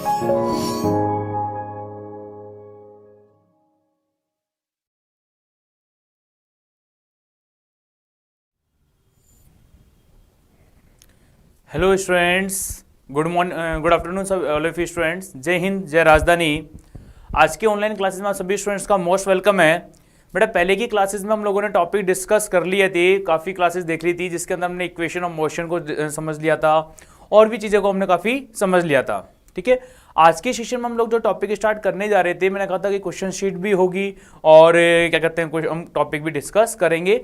Hello students, good morning, good afternoon सब all of you students. जय हिंद, जय राजधानी। आज के ऑनलाइन क्लासेस में आप सभी स्टूडेंट्स का मोस्ट वेलकम है। बेटा पहले की क्लासेस में हम लोगों ने टॉपिक डिस्कस कर लिए थे, काफ़ी क्लासेस देख ली थी, जिसके अंदर हमने इक्वेशन ऑफ मोशन को समझ लिया था और भी चीज़ों को हमने काफ़ी समझ लिया था। ठीक है, आज के सेशन में हम लोग जो टॉपिक स्टार्ट करने जा रहे थे, मैंने कहा था कि क्वेश्चन शीट भी होगी और क्या कहते हैं हम टॉपिक भी डिस्कस करेंगे।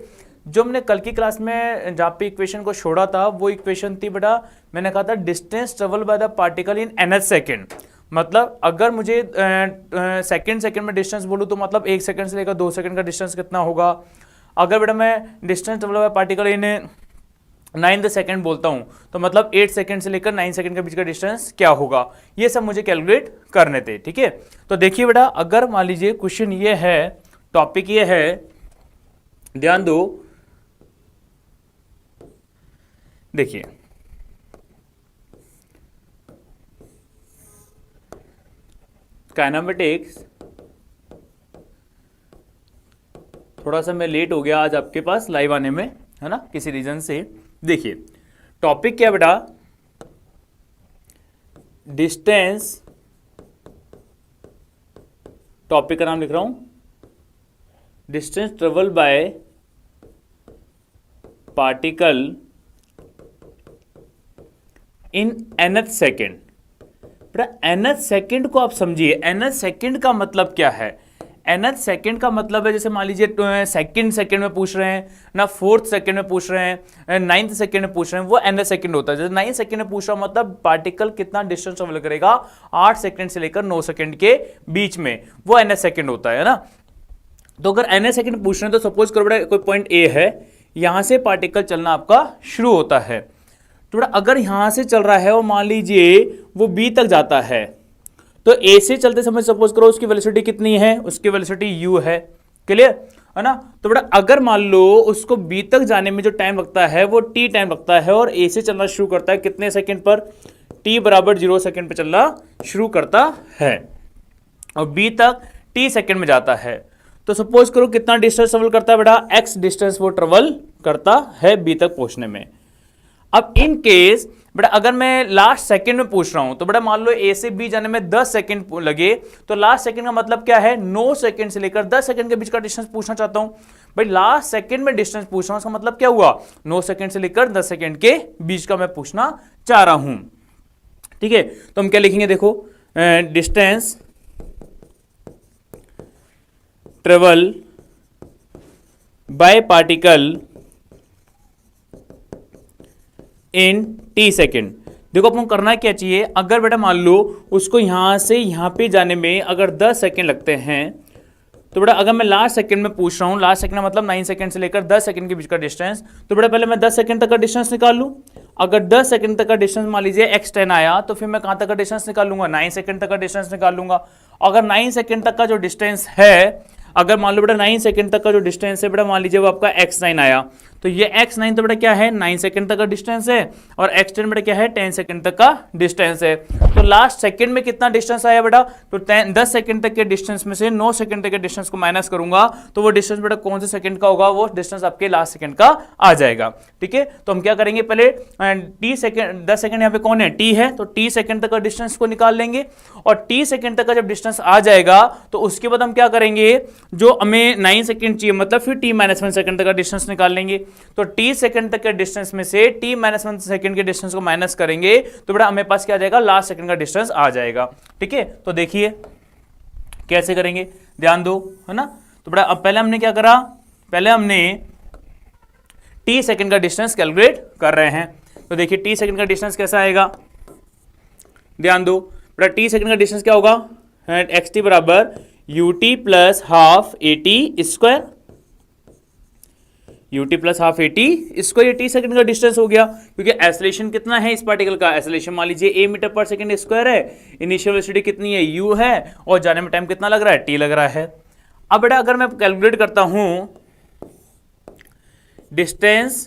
जो हमने कल की क्लास में जहाँ पे इक्वेशन को छोड़ा था वो इक्वेशन थी बेटा, मैंने कहा था distance travel bye the particle in nth second. मतलब अगर मुझे सेकेंड में डिस्टेंस बोलूँ तो मतलब 1 सेकेंड से लेकर 2 सेकेंड का डिस्टेंस कितना होगा। अगर बेटा मैं distance travel by particle in 9th second बोलता हूँ तो मतलब 8 सेकेंड से लेकर 9 सेकेंड के बीच का डिस्टेंस क्या होगा, ये सब मुझे कैलकुलेट करने थे। ठीक है, तो देखिए बेटा, अगर मान लीजिए क्वेश्चन ये है, टॉपिक ये है, ध्यान दो, देखिए काइनेमेटिक्स, थोड़ा सा मैं लेट हो गया आज आपके पास लाइव आने में, है ना, किसी रीजन से। देखिए टॉपिक क्या बेटा, डिस्टेंस, टॉपिक का नाम लिख रहा हूं, distance travel by particle in nth second. बेटा nth सेकेंड को आप समझिए, nth सेकेंड का मतलब क्या है। nth सेकेंड का मतलब है, जैसे मान लीजिए सेकेंड में पूछ रहे हैं ना, 4th सेकेंड में पूछ रहे हैं, 9th सेकेंड में पूछ रहे हैं, वो nth सेकेंड होता है। जैसे 9th सेकेंड में पूछ रहा हूं मतलब पार्टिकल कितना डिस्टेंस ट्रेवल करेगा 8 सेकेंड से लेकर 9 सेकेंड के बीच में, वो nth सेकेंड होता है ना। तो अगर nth सेकेंड पूछ रहे हैं तो सपोज करो बेटा कोई पॉइंट ए है, यहां से पार्टिकल चलना आपका शुरू होता है। तो बेटा अगर यहां से चल रहा है और मान लीजिए वो बी तक जाता है, तो ए से चलते समय सपोज करो उसकी वेलोसिटी कितनी है, उसकी वेलोसिटी यू है। क्लियर है ना। तो बेटा अगर मान लो उसको बी तक जाने में जो टाइम लगता है वो टी टाइम लगता है, और ए से चलना शुरू करता है कितने सेकंड पर, टी बराबर 0 सेकंड पर चलना शुरू करता है, और बी तक टी सेकंड में जाता है। तो सपोज करो कितना डिस्टेंस ट्रेवल करता है बेटा, एक्स डिस्टेंस वो ट्रेवल करता है बी तक पहुंचने में। अब इन केस बेटा अगर मैं लास्ट सेकंड में पूछ रहा हूं, तो बेटा मान लो ए से बी जाने में 10 सेकंड लगे, तो लास्ट सेकंड का मतलब क्या है, 9 सेकंड से लेकर 10 सेकंड के बीच का डिस्टेंस पूछना चाहता हूं। भाई लास्ट सेकंड में डिस्टेंस पूछ रहा हूं, इसका मतलब क्या हुआ, 9 सेकंड से लेकर 10 सेकंड के बीच का मैं पूछना चाह रहा हूं। ठीक है, तो हम क्या लिखेंगे, देखो distance travel by particle in t second. देखो अपन करना क्या चाहिए, अगर बेटा मान लो उसको यहां से यहां पे जाने में अगर 10 सेकेंड लगते हैं, तो बेटा अगर मैं लास्ट सेकंड में पूछ रहा हूं, लास्ट सेकंड मतलब 9 सेकंड से लेकर 10 सेकंड के बीच का डिस्टेंस, तो बेटा पहले मैं 10 सेकंड तक का डिस्टेंस निकाल लूं। अगर 10 सेकंड तक का डिस्टेंस मान लीजिए x10 आया, तो फिर मैं कहां तक का डिस्टेंस निकाल लूंगा, 9 सेकंड तक का डिस्टेंस निकाल लूंगा। अगर 9 सेकंड तक का जो डिस्टेंस है, अगर मान लो बेटा 9 सेकंड तक का जो डिस्टेंस है बेटा, मान लीजिए वो आपका x9 आया, तो ये x9 तो बेटा क्या है, 9 सेकंड तक का डिस्टेंस है, और x10 बेटा क्या है, 10 सेकंड तक का डिस्टेंस है। तो लास्ट सेकंड में कितना डिस्टेंस आया बेटा, तो 10 सेकंड तक के डिस्टेंस में से 9 सेकंड तक के डिस्टेंस को माइनस करूंगा, तो वो डिस्टेंस बेटा कौन से सेकंड का होगा, वो डिस्टेंस आपके लास्ट सेकंड का आ जाएगा। ठीक है, तो हम क्या करेंगे, पहले टी सेकंड, 10 सेकंड यहाँ पे कौन है, टी है, तो टी सेकंड तक का डिस्टेंस को निकाल लेंगे, और टी सेकंड तक का जब डिस्टेंस आ जाएगा तो उसके बाद हम क्या करेंगे, जो हमें 9 सेकंड चाहिए मतलब फिर t - 1 सेकंड तक का डिस्टेंस निकाल लेंगे। तो t सेकंड तक के डिस्टेंस में से t - 1 सेकंड के डिस्टेंस को माइनस करेंगे, तो बेटा हमें पास क्या आ जाएगा, लास्ट सेकंड का डिस्टेंस आ जाएगा। ठीक है, तो देखिए कैसे करेंगे, ध्यान दो, है ना। तो बेटा अब पहले हमने क्या करा, पहले हमने t सेकंड का डिस्टेंस कैलकुलेट कर रहे हैं। तो देखिए t सेकंड का डिस्टेंस कैसा आएगा, ध्यान दो बेटा, t सेकंड का डिस्टेंस क्या होगा, xt बराबर ut plus half at square, ut plus half at square, ये टी सेकंड का डिस्टेंस हो गया, क्योंकि एक्सेलरेशन कितना है इस पार्टिकल का, एक्सेलरेशन मान लीजिए a metre per second square है, इनिशियल वेलोसिटी कितनी है u है, और जाने में टाइम कितना लग रहा है, t लग रहा है। अब बेटा अगर मैं कैलकुलेट करता हूं distance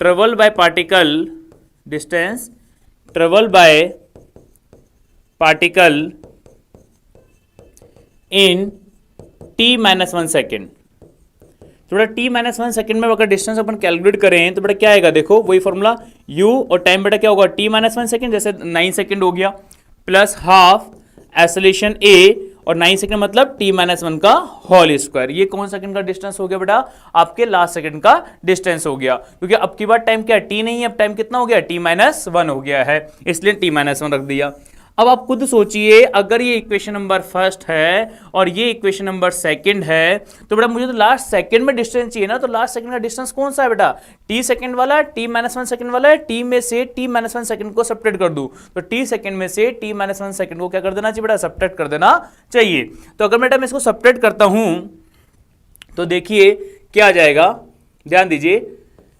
travel by particle, distance travel by particle in t-1 second. तो बेटा t-1 सेकेंड में अगर डिस्टेंस अपन कैलकुलेट करें तो बेटा क्या आएगा, देखो वही फॉर्मूला u और टाइम बेटा क्या होगा t-1 सेकेंड, जैसे 9 सेकेंड हो गया, प्लस हाफ एक्सेलरेशन a और 9 सेकेंड मतलब t-1 का होल स्क्वायर। ये कौन सेकंड का डिस्टेंस हो गया बेटा, आपके लास्ट सेकंड का डिस्टेंस हो गया, क्योंकि अब की बार टाइम क्या है t नहीं है, अब टाइम कितना हो गया t-1 हो गया है, इसलिए t-1 रख दिया। अब आप खुद सोचिए, अगर ये इक्वेशन नंबर फर्स्ट है और ये इक्वेशन नंबर सेकंड है, तो बेटा मुझे तो लास्ट सेकंड में डिस्टेंस चाहिए ना, तो लास्ट सेकंड का डिस्टेंस कौन सा है बेटा, t सेकंड वाला, t-1 सेकंड वाला है, t में से t-1 सेकंड को सब्ट्रैक्ट कर दूं, तो t सेकंड में से t-1 सेकंड को क्या कर देना चाहिए बेटा, सब्ट्रैक्ट कर देना चाहिए। तो अगर बेटा मैं इसको सब्ट्रैक्ट करता हूं तो देखिए क्या आ जाएगा, ध्यान दीजिए,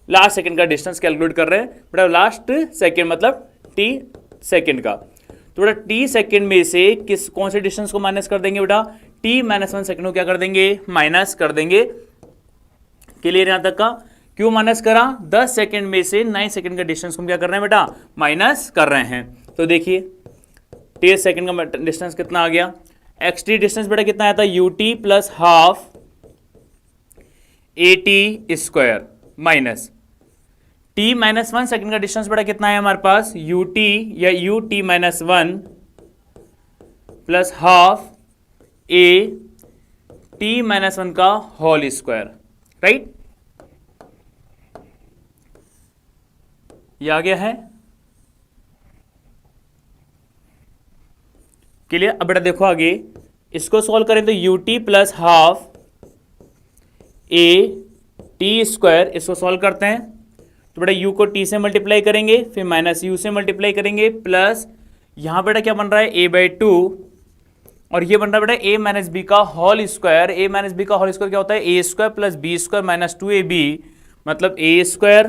लास्ट सेकंड का डिस्टेंस कैलकुलेट कर रहे हैं बेटा, लास्ट सेकंड मतलब t सेकंड का, तो बेटा t सेकंड में से कौन से डिस्टेंस को माइनस कर देंगे बेटा, t-1 सेकंड को क्या कर देंगे, माइनस कर देंगे। क्लियर यहां तक का, क्यों माइनस करा, 10 सेकंड में से 9 सेकंड का डिस्टेंस को हम क्या कर रहे हैं बेटा, माइनस कर रहे हैं। तो देखिए t सेकंड का डिस्टेंस कितना आ गया, xt डिस्टेंस बेटा कितना आया था, ut plus half at square minus t-1 second का डिस्टेंस बेटा कितना है हमारे पास, ut या ut-1 plus half a t-1 का होल स्क्वायर, राइट, ये आ गया है। क्लियर, अब बेटा देखो आगे इसको सॉल्व करें तो ut plus half a t square, इसको सॉल्व करते हैं तो बेटा u को t से मल्टीप्लाई करेंगे, फिर माइनस u से मल्टीप्लाई करेंगे, प्लस यहां बेटा क्या बन रहा है a/2 और ये बन रहा है बेटा a माइनस बी का whole square. a minus b का होल स्क्वायर क्या होता है, a square plus b square minus 2ab, मतलब a square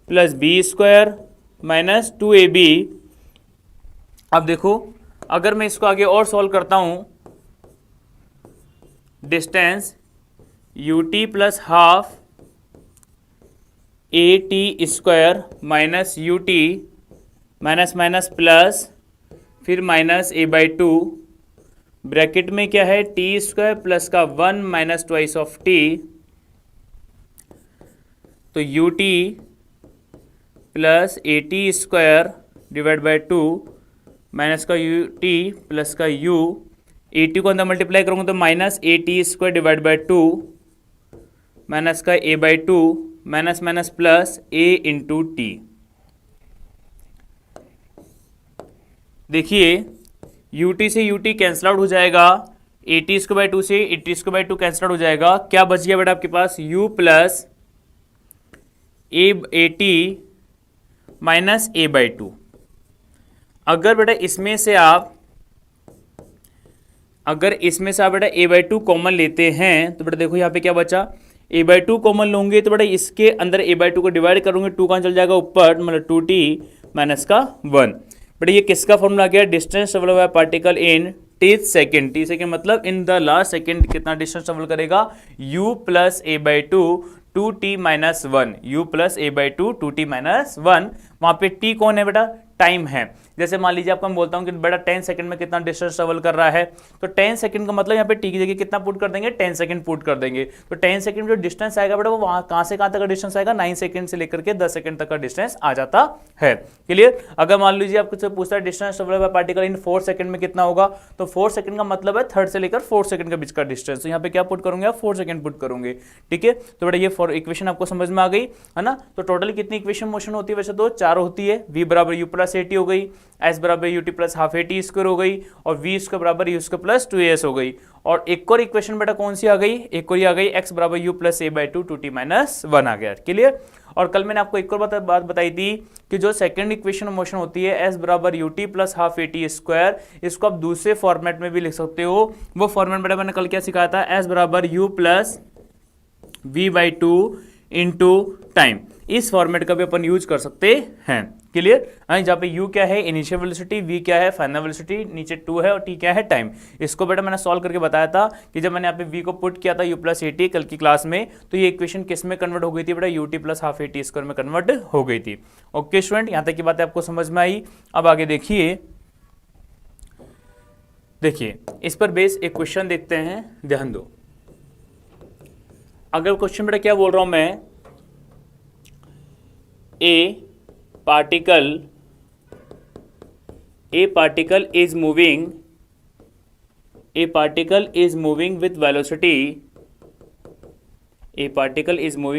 plus b square minus 2ab। अब देखो अगर मैं इसको आगे और सॉल्व करता हूं, distance ut plus half at square minus ut minus minus plus फिर माइनस a/2, ब्रैकेट में क्या है t स्क्वायर प्लस का 1 माइनस ट्वाइस ऑफ t, तो ut plus at square divide by 2 minus का ut प्लस का u, at को अंदर मल्टीप्लाई करूंगा तो minus at square divide by 2 minus का a/2 minus minus plus a into T. देखिए ut से ut कैंसल आउट हो जाएगा, at स्क्वायर बाय 2 से at square by 2 cancel out हो जाएगा, क्या बच गया बेटा आपके पास u plus at minus a/2। अगर बेटा इसमें से आप बेटा a/2 कॉमन लेते हैं तो बेटा देखो यहाँ पे क्या बचा, a/2 कॉमन लूंगे तो बेटा इसके अंदर a/2 को डिवाइड करूंगे, 2 कहाँ चल जाएगा ऊपर, मतलब 2t माइनस का 1। बेटा ये किसका फॉर्मूला आ गया, distance travel by particle in t second, t second मतलब इन द लास्ट सेकेंड कितना डिस्टेंस ट्रेवल करेगा, u plus a/2 2t minus 1, u plus a/2 2t minus 1। वहां पे t कौन है बेटा, टाइम है। जैसे मान लीजिए आपको मैं बोलता हूं कि बेटा 10 सेकंड में कितना डिस्टेंस ट्रेवल कर रहा है, तो 10 सेकंड का मतलब यहाँ पे t की जगह कितना पुट कर देंगे, 10 सेकंड पुट कर देंगे, तो 10 सेकंड जो डिस्टेंस आएगा बेटा वो वहां कहां से कहां तक का डिस्टेंस आएगा, 9 सेकंड से लेकर के 10 सेकंड तक का डिस्टेंस आ जाता है। क्लियर, अगर मान लीजिए आपको पूछता है distance travel by particle in 4 second में कितना होगा, तो 4 सेकंड का मतलब है थर्ड से लेकर 4 सेकंड के बीच का डिस्टेंस, तो यहाँ पे क्या पुट करूंगे, 4 सेकंड पुट करूंगे। ठीक है, तो बेटा ये इक्वेशन आपको समझ में आ गई है ना। तो टोटल कितनी इक्वेशन मोशन होती है, वैसे तो 4 होती है, v बराबर u प्लस at हो गई, s बराबर ut plus half at square हो गई, और v स्क्वायर बराबर u स्क्वायर प्लस 2as हो गई। और एक और इक्वेशन बेटा कौन सी आ गई, एक और ये आ गई x बराबर u plus a/2 2t minus 1 आ गया। क्लियर, और कल मैंने आपको एक और बात बताई थी कि जो सेकंड इक्वेशन मोशन होती है s बराबर ut plus half at square, इसको आप दूसरे फॉर्मेट में भी लिख सकते हो। वो फॉर्मेट बेटा मैंने कल क्या सिखाया था, s बराबर u plus v/2 into time, इस फॉर्मेट का भी अपन यूज कर सकते हैं। क्लियर, जहाँ पे u क्या है इनिशियल वेलोसिटी, v क्या है फाइनल वेलोसिटी, नीचे 2 है और t क्या है टाइम। इसको बेटा मैंने सॉल्व करके बताया था कि जब मैंने यहाँ पे v को पुट किया था u प्लस at कल की क्लास में, तो ये इक्वेशन किस में कन्वर्ट हो गई थी बेटा, ut plus half at square में कन्वर्ट हो गई थी। ओके स्टूडेंट, यहाँ तक की बातें आपको समझ में आई। अब आगे देखिए, देखिए इस पर बेस एक क्वेश्चन देखते हैं, ध्यान दो। अगर क्वेश्चन बेटा क्या बोल रहा हूं मैं, ए particle is moving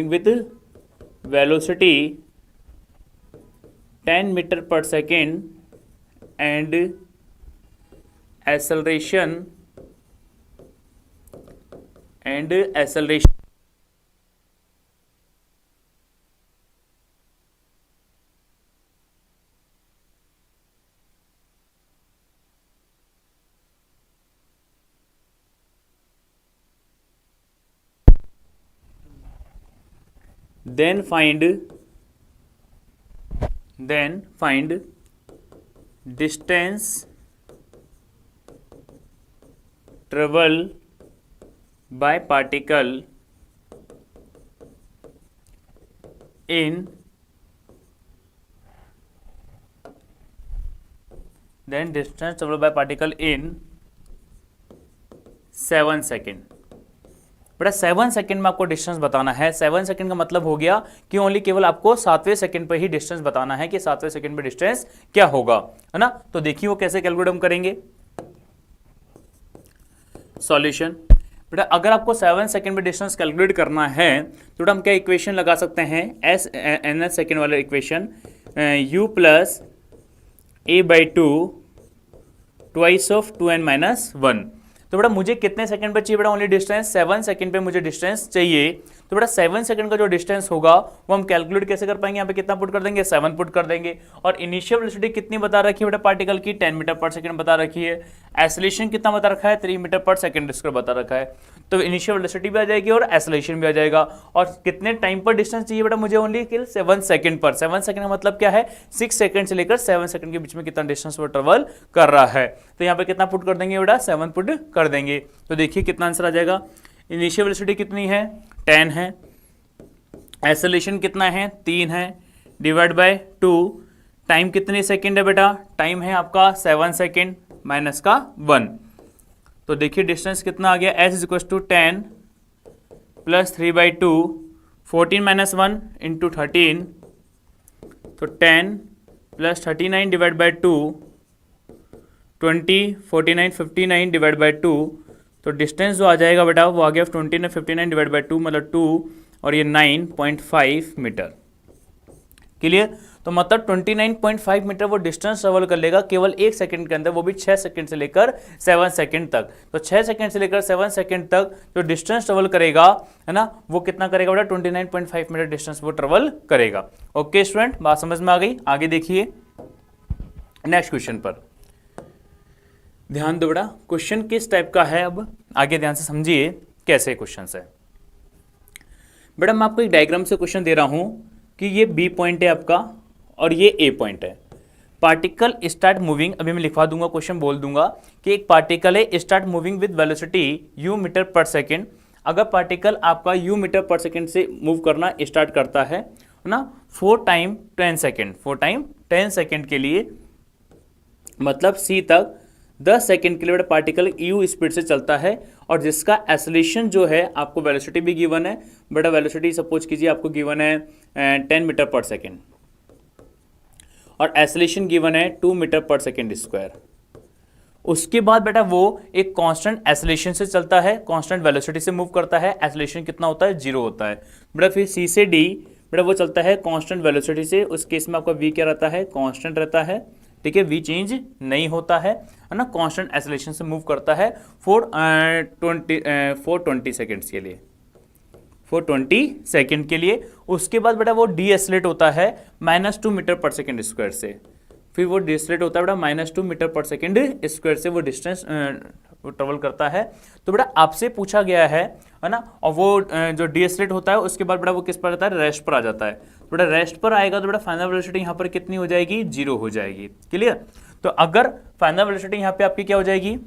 with velocity 10 meter per second and acceleration then find distance travel by particle in 7 second. बेटा 7 सेकंड में आपको डिस्टेंस बताना है। 7 सेकंड का मतलब हो गया कि ओनली केवल आपको 7वें सेकंड पे ही डिस्टेंस बताना है कि 7वें सेकंड पे डिस्टेंस क्या होगा, है ना। तो देखिए वो कैसे कैलकुलेट हम करेंगे। सॉल्यूशन, बेटा अगर आपको 7 सेकंड पे डिस्टेंस कैलकुलेट करना है तो बेटा हम क्या इक्वेशन लगा सकते हैं, एस एन एस सेकेंड वाला equation, u plus a by 2 twice of 2n-1। तो बेटा मुझे कितने सेकंड पे चाहिए बेटा ओनली डिस्टेंस, 7 सेकंड पे मुझे डिस्टेंस चाहिए। तो बेटा 7 सेकंड का जो डिस्टेंस होगा वो हम कैलकुलेट कैसे कर पाएंगे, यहाँ पे कितना पुट कर देंगे, 7 पुट कर देंगे। और इनिशियल वेलोसिटी कितनी बता रखी है बेटा पार्टिकल की, 10 मीटर पर सेकंड बता रखी है। एक्सेलरेशन कितना बता रखा है, 3 मीटर पर सेकंड स्क्वायर बता रखा है। तो इनिशियल वेलोसिटी भी आ जाएगी और एक्सेलरेशन भी आ जाएगा। और कितने टाइम पर डिस्टेंस चाहिए बेटा मुझे ओनली 7 सेकंड पर। 7 सेकंड का मतलब क्या है, 6 सेकंड से लेकर 7 सेकंड के बीच में कितना डिस्टेंस वो ट्रेवल कर रहा है। तो यहाँ पे कितना पुट कर देंगे बेटा, 7 पुट कर देंगे। तो देखिए कितना आंसर आ जाएगा। इनिशियल वेलोसिटी कितनी है, 10 है। एक्सेलरेशन कितना है, 3 है, डिवाइड बाय 2। टाइम कितनी सेकंड है बेटा, टाइम है आपका 7 सेकंड माइनस का 1। तो देखिए डिस्टेंस कितना आ गया, s is equal to 10 plus 3/2, 14 minus 1 into 13। तो 10 plus 39 divide by 2, 20, 49, 59 divide by 2। तो डिस्टेंस जो आ जाएगा बेटा वो आ गया 20 ने 59 डिवाइड बाय 2 मतलब 2 और ये 9.5 मीटर। क्लियर। तो मतलब 29.5 मीटर वो डिस्टेंस ट्रेवल कर लेगा केवल 1 सेकंड के अंदर, वो भी 6 सेकंड से लेकर 7 सेकंड तक। तो 6 सेकंड से लेकर 7 सेकंड तक जो डिस्टेंस ट्रेवल करेगा, है ना, वो कितना करेगा बेटा, 29.5 मीटर डिस्टेंस वो ट्रेवल करेगा। ओके स्टूडेंट, बात समझ में आ गई। आगे देखिए नेक्स्ट क्वेश्चन पर ध्यान दो बेटा। क्वेश्चन किस टाइप का है, अब आगे ध्यान से समझिए कैसे क्वेश्चन है। बेटा मैं आपको एक डायग्राम से क्वेश्चन दे रहा हूं कि ये बी पॉइंट है आपका और ये ए पॉइंट है। पार्टिकल स्टार्ट मूविंग, अभी मैं लिखवा दूंगा, क्वेश्चन बोल दूंगा कि एक पार्टिकल है start moving with velocity u metre per second. अगर पार्टिकल आपका u मीटर पर सेकेंड से मूव करना स्टार्ट करता है ना, 4 टाइम 10 सेकेंड के लिए, मतलब c तक 10 सेकंड के लिए बेटा पार्टिकल u स्पीड से चलता है और जिसका एक्सेलरेशन जो है आपको वेलोसिटी भी गिवन है बेटा। वेलोसिटी सपोज कीजिए आपको गिवन है 10 मीटर पर सेकंड और एक्सेलरेशन गिवन है 2 मीटर पर सेकंड स्क्वायर। उसके बाद बेटा वो एक कांस्टेंट एक्सेलरेशन से चलता है, कांस्टेंट वेलोसिटी से मूव करता है। एक्सेलरेशन कितना होता है, 0 होता है बेटा। फिर c से d बेटा वो चलता है कांस्टेंट वेलोसिटी से। उस केस में आपका v क्या रहता है, कांस्टेंट रहता है, ठीक है, v चेंज नहीं होता है ना। कांस्टेंट एक्सेलरेशन से मूव करता है 420 सेकेंड्स के लिए, 420 सेकेंड के लिए। उसके बाद बेटा वो डी एक्सेलरेट होता है -2 मीटर पर सेकेंड स्क्वायर से। फिर वो डिस्लेट होता है बेटा -2 मीटर पर सेकेंड स्क्वायर से वो डिस्टेंस ट्रेवल करता है। तो बेटा आपसे पूछा गया है ना, और वो जो डिस्लेट होता है उसके बाद बेटा वो किस पर आता है, रेस्ट पर आ जाता है। तो बेटा रेस्ट पर आएगा तो बेटा फाइनल वेलोसिटी यहाँ पर कितनी हो जाएगी, 0 हो जाएगी। क्लियर। तो अगर फाइनल वेलोसिटी यहाँ पे आपकी क्या हो जाएगी,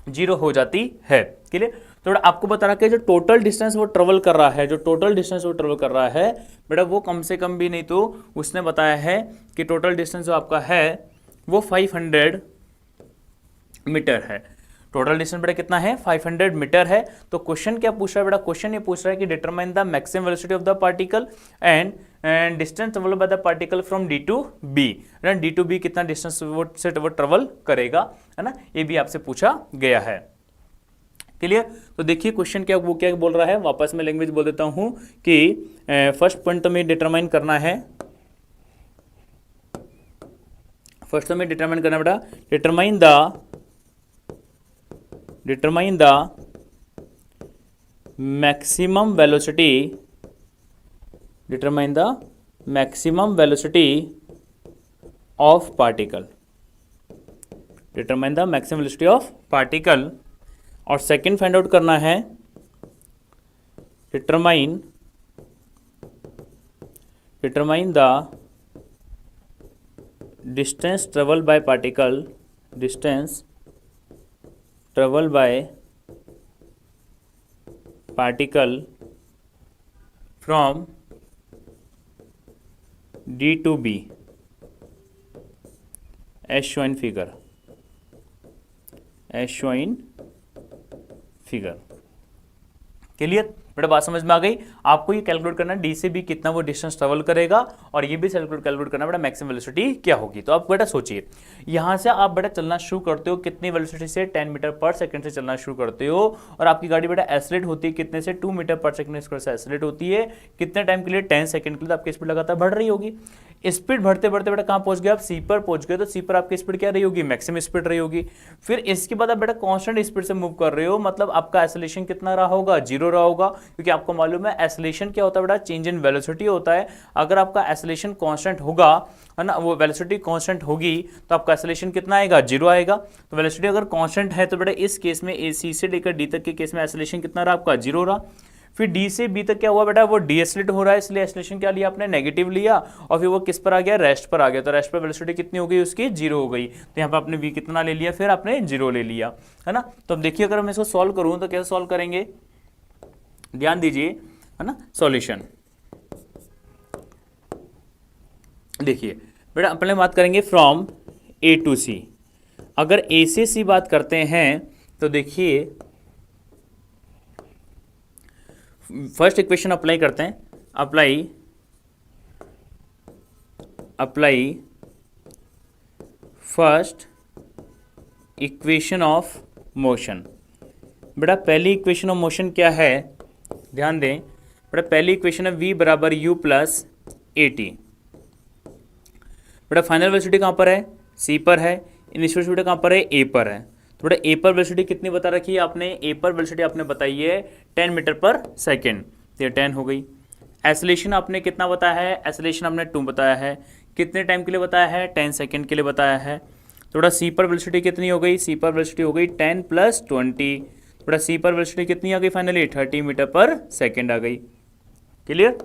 0 हो जाती है। क्लियर। तो बेटा आपको बता रहा है जो टोटल डिस्टेंस वो ट्रेवल कर रहा है, जो टोटल डिस्टेंस वो ट्रेवल कर रहा है बेटा वो कम से कम भी नहीं तो उसने बताया है कि टोटल डिस्टेंस जो आपका है वो 500 मीटर है। टोटल डिस्टेंस बेटा कितना है 500 मीटर है। तो क्वेश्चन क्या पूछ रहा है बेटा, क्वेश्चन ये पूछ रहा है कि determine the maximum velocity of the particle and distance travelled by the particle from D to B. D to B कितना डिस्टेंस वो ट्रेवल करेगा, है ना, ये भी आपसे पूछा गया है। क्लियर। तो देखिए क्वेश्चन क्या वो क्या बोल रहा है, वापस में लैंग्वेज बोल देता हूं कि फर्स्ट पॉइंट तो में डिटरमाइन करना है, फर्स्ट तो में डिटरमाइन करना बेटा, determine the maximum velocity, determine the maximum velocity of particle, determine the maximum velocity of particle. और सेकंड फाइंड आउट करना है determine the distance travel by particle, distance travel by particle from D to B as shown figure, as shown figure. Clear बेटा, बात समझ में आ गई। आपको ये कैलकुलेट करना है डी से बी कितना वो डिस्टेंस ट्रेवल करेगा, और ये भी कैलकुलेट करना बेटा मैक्सिमम वेलोसिटी क्या होगी। तो आप बेटा सोचिए, यहाँ से आप बेटा चलना शुरू करते हो कितनी वेलोसिटी से, 10 मीटर पर सेकंड से चलना शुरू करते हो, और आपकी गाड़ी बेटा एक्सेलरेट होती है कितने से, 2 मीटर पर सेकंड से एक्सेलरेट होती है कितने टाइम के लिए, 10 सेकंड के लिए। तो आपकी स्पीड लगातार बढ़ रही होगी। स्पीड बढ़ते बढ़ते बेटा कहाँ पहुंच गए आप, सी पर पहुंच गए। तो सी पर आपकी स्पीड क्या रही होगी, मैक्सिमम स्पीड रही होगी। फिर इसके बाद आप बेटा कांस्टेंट स्पीड से मूव कर रहे हो, मतलब आपका एक्सेलरेशन कितना रहा होगा, 0 रहा होगा, क्योंकि आपको मालूम है एक्सेलरेशन क्या होता है बेटा, चेंज इन वेलोसिटी होता है। अगर आपका एक्सेलरेशन कांस्टेंट होगा, है ना, वो वेलोसिटी कांस्टेंट होगी तो आपका एक्सेलरेशन कितना आएगा, 0 आएगा। तो वेलोसिटी अगर कांस्टेंट है तो बेटा इस केस में ए सी से लेकर डी तक के केस में एक्सेलरेशन कितना रहा आपका, 0 रहा। फिर डी से बी तक क्या हुआ बेटा, वो डीएसलेट हो रहा है, इसलिए एक्सेलरेशन क्या लिया आपने, नेगेटिव लिया, और फिर वो किस पर आ गया, रेस्ट पर आ गया। तो रेस्ट पर वेलोसिटी कितनी हो गई उसकी, 0 हो गई। तो यहाँ पर आपने वी कितना ले लिया, फिर आपने 0 ले लिया, है ना। तो अब देखिए अगर मैं इसको सॉल्व करूँ तो कैसे सॉल्व करेंगे, ध्यान दीजिए, है ना। सॉल्यूशन देखिए बेटा, अपने बात करेंगे फ्रॉम ए टू सी। अगर ए से सी बात करते हैं तो देखिए फर्स्ट इक्वेशन अप्लाई करते हैं, apply first equation of motion. बेटा पहली इक्वेशन ऑफ मोशन क्या है, ध्यान दें बेटा, पहली इक्वेशन है v बराबर u प्लस ए टी। बेटा फाइनल वेलोसिटी कहाँ पर है, c पर है, इनिशियल वेलोसिटी कहाँ पर है, a पर है। तो बेटा a पर वेलोसिटी कितनी बता रखी है आपने, a पर वेलोसिटी आपने बताई है 10 मीटर पर सेकेंड, तो ये 10 हो गई। एक्सेलरेशन आपने कितना बताया है, एक्सेलरेशन आपने 2 बताया है, कितने टाइम के लिए बताया है, 10 सेकेंड के लिए बताया है। तो बेटा c पर वेलोसिटी कितनी हो गई, c पर वेलोसिटी हो गई 10 प्लस 20। बेटा c पर वेलोसिटी कितनी आ गई फाइनली, 30 मीटर पर सेकेंड आ गई। क्लियर।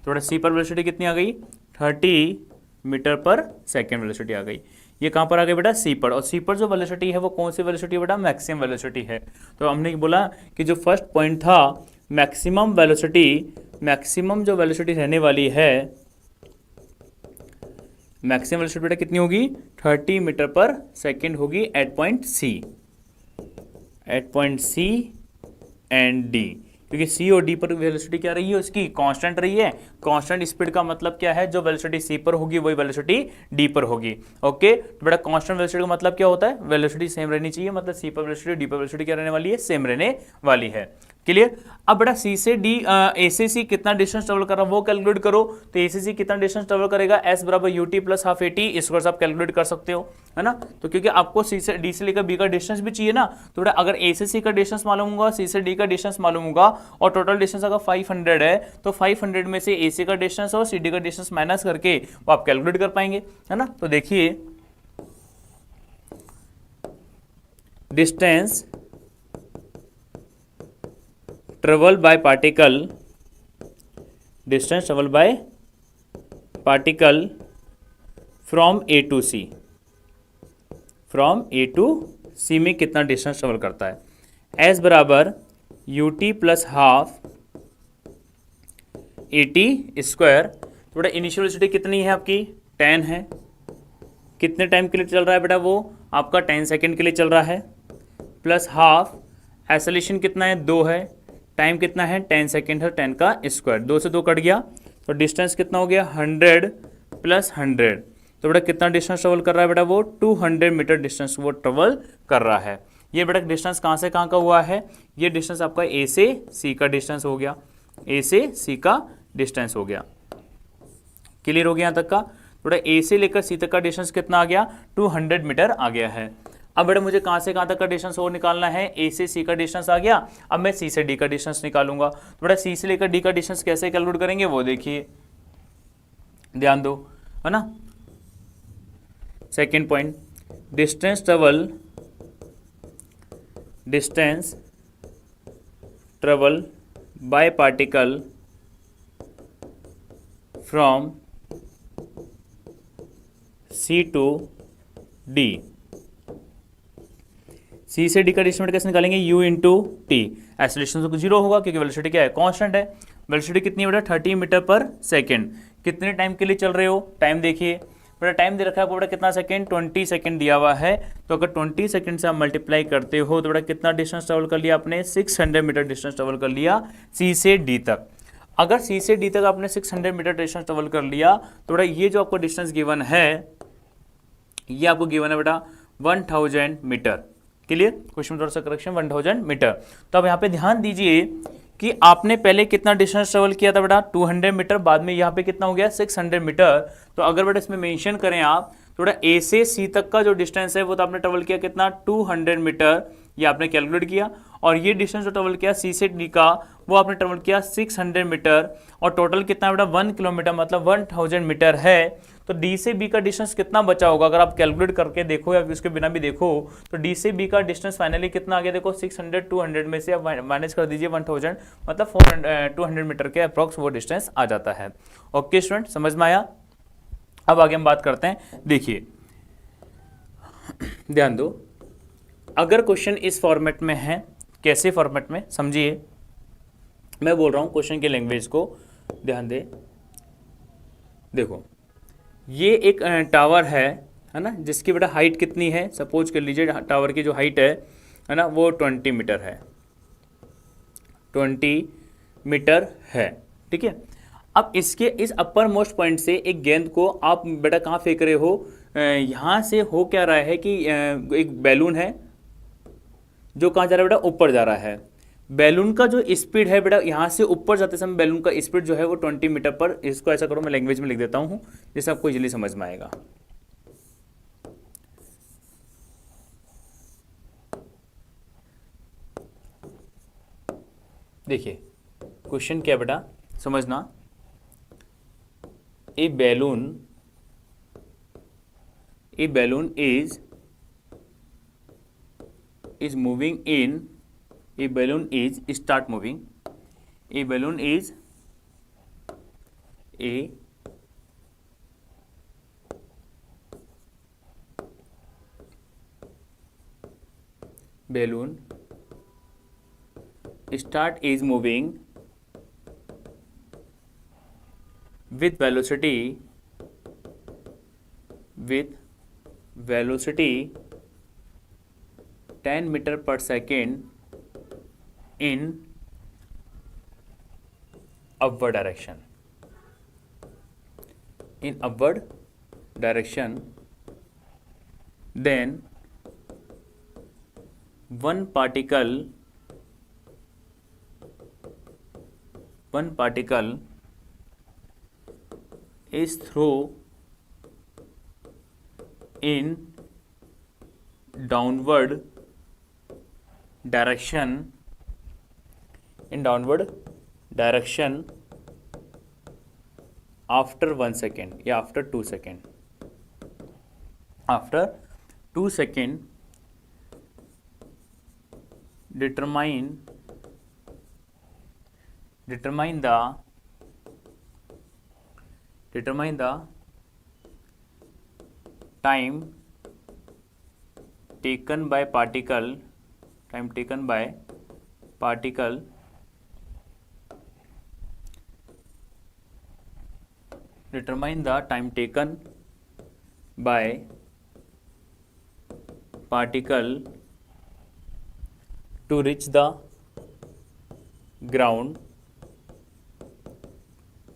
थोड़ा सी पर वेलोसिटी कितनी आ गई, 30 मीटर पर सेकेंड वेलोसिटी आ गई। ये कहाँ पर आ गई बेटा, सी पर, और सी पर जो वेलोसिटी है वो कौन सी वेलोसिटी है बेटा, मैक्सिमम वेलोसिटी है। तो हमने बोला कि जो फर्स्ट पॉइंट था मैक्सिमम वेलोसिटी, मैक्सिमम जो वेलोसिटी रहने वाली है, मैक्सिमम वेलोसिटी बेटा कितनी होगी, 30 मीटर पर सेकेंड होगी at point C and D, क्योंकि सी और डी पर वेलोसिटी क्या रही है उसकी, कांस्टेंट रही है। कांस्टेंट स्पीड का मतलब क्या है, जो वेलोसिटी सी पर होगी वही वेलोसिटी डी पर होगी। ओके, तो बेटा कांस्टेंट वेलोसिटी का मतलब क्या होता है, वेलोसिटी सेम रहनी चाहिए, मतलब सी पर वेलोसिटी डी पर वेलोसिटी क्या रहने वाली है, सेम रहने वाली है। क्लियर। अब बेटा सी से डी, ए से सी कितना डिस्टेंस ट्रेवल कर रहा है वो कैलकुलेट करो। तो ए से सी कितना डिस्टेंस ट्रेवल करेगा, एस बराबर u t plus half a T, इसको आप कैलकुलेट कर सकते हो, है ना। तो क्योंकि आपको सी से डी से लेकर बी का डिस्टेंस भी चाहिए ना, तो बेटा अगर ए से सी का डिस्टेंस मालूम होगा, सी से डी का डिस्टेंस मालूम होगा, और टोटल डिस्टेंस अगर 500 है तो 500 में से ए सी का डिस्टेंस और सी डी का डिस्टेंस माइनस करके वो आप कैलकुलेट कर पाएंगे, है ना। तो देखिए distance travel by particle, distance travel by particle from A to C, from A to C में कितना डिस्टेंस ट्रेवल करता है, एस बराबर u t plus half a t square. थोड़ा इनिशियल वेलोसिटी कितनी है आपकी, 10 है। कितने टाइम के लिए चल रहा है बेटा? वो आपका 10 सेकेंड के लिए चल रहा है, प्लस हाफ, एक्सेलरेशन कितना है? 2 है, टाइम कितना है? 10 सेकेंड है, 10 का स्क्वायर, 2 से 2 कट गया, तो डिस्टेंस कितना हो गया? 100 प्लस 100। तो बेटा कितना डिस्टेंस ट्रेवल कर रहा है बेटा? वो 200 मीटर डिस्टेंस वो ट्रेवल कर रहा है। ये बेटा डिस्टेंस कहाँ से कहाँ का हुआ है? ये डिस्टेंस आपका ए से सी का डिस्टेंस हो गया, ए से सी का डिस्टेंस हो गया। क्लियर हो गया यहाँ तक का? थोड़ा ए से लेकर सी तक का डिस्टेंस कितना आ गया? 200 मीटर आ गया है। अब बेटा मुझे कहाँ से कहाँ तक का डिस्टेंस और निकालना है? ए से सी का डिस्टेंस आ गया, अब मैं सी से डी का डिस्टेंस निकालूंगा। थोड़ा सी से लेकर डी का डिस्टेंस कैसे कैलकुलेट करेंगे वो देखिए, ध्यान दो, है ना। Second point, distance travel by particle from C to D. C से डी का डिस्टेंस कैसे निकालेंगे? u into t. एक्सेलरेशन तो जीरो होगा क्योंकि वेलोसिटी क्या है? कांस्टेंट है। वेलोसिटी कितनी है बेटा? 30 मीटर पर सेकेंड। कितने टाइम के लिए चल रहे हो? टाइम देखिए बेटा, टाइम दे रखा है बेटा कितना सेकंड? 20 सेकंड दिया हुआ है। तो अगर 20 सेकंड से आप मल्टीप्लाई करते हो तो बेटा कितना डिस्टेंस ट्रेवल कर लिया आपने? 600 मीटर डिस्टेंस ट्रेवल कर लिया सी से डी तक। अगर सी से डी तक आपने 600 मीटर डिस्टेंस ट्रेवल कर लिया तो बेटा ये जो आपको डिस्टेंस गिवन है, ये आपको गिवन है बेटा 1000 मीटर। क्लियर? क्वेश्चन में थोड़ा सा करेक्शन, 1000 मीटर। तो अब यहाँ पे ध्यान दीजिए कि आपने पहले कितना डिस्टेंस ट्रेवल किया था बेटा? 200 मीटर। बाद में यहाँ पे कितना हो गया? 600 मीटर। तो अगर बेटा इसमें मेंशन करें आप, थोड़ा ए से सी तक का जो डिस्टेंस है वो तो आपने ट्रेवल किया कितना? 200 मीटर, ये आपने कैलकुलेट किया। और ये डिस्टेंस जो ट्रेवल किया सी से डी का, वो आपने ट्रेवल किया 600 मीटर। और टोटल कितना बेटा? 1 किलोमीटर, मतलब 1000 मीटर है। तो डी से बी का डिस्टेंस कितना बचा होगा? अगर आप कैलकुलेट करके देखो या उसके बिना भी देखो तो डी से बी का डिस्टेंस फाइनली कितना आ गया? देखो 600, 200 में से आप माइनस कर दीजिए 1000, मतलब 200 मीटर के अप्रॉक्स वो डिस्टेंस आ जाता है। ओके स्टूडेंट, समझ में आया? अब आगे हम बात करते हैं। देखिए ध्यान दो, अगर क्वेश्चन इस फॉर्मेट में है, कैसे फॉर्मेट में समझिए, मैं बोल रहा हूं क्वेश्चन की लैंग्वेज को ध्यान दे। देखो ये एक टावर है ना, जिसकी बेटा हाइट कितनी है? सपोज कर लीजिए टावर की जो हाइट है ना, वो 20 मीटर है, 20 मीटर है, ठीक है। अब इसके इस अपर मोस्ट पॉइंट से एक गेंद को आप बेटा कहाँ फेंक रहे हो? यहाँ से हो क्या रहा है कि एक बैलून है जो कहाँ जा रहा है बेटा? ऊपर जा रहा है। बैलून का जो स्पीड है बेटा, यहाँ से ऊपर जाते समय बैलून का स्पीड जो है वो 20 मीटर पर, इसको ऐसा करो मैं लैंग्वेज में लिख देता हूँ जिससे आपको इजीली समझ में आएगा। देखिए क्वेश्चन क्या बेटा, समझना। ए balloon is moving in, a balloon is start moving, a balloon is a balloon start is moving with velocity 10 meter per second in upward direction. Then one particle is thrown in downward direction after 1 second या after 2 second. After 2 second, determine the time taken by particle determine the time taken by particle to reach the ground,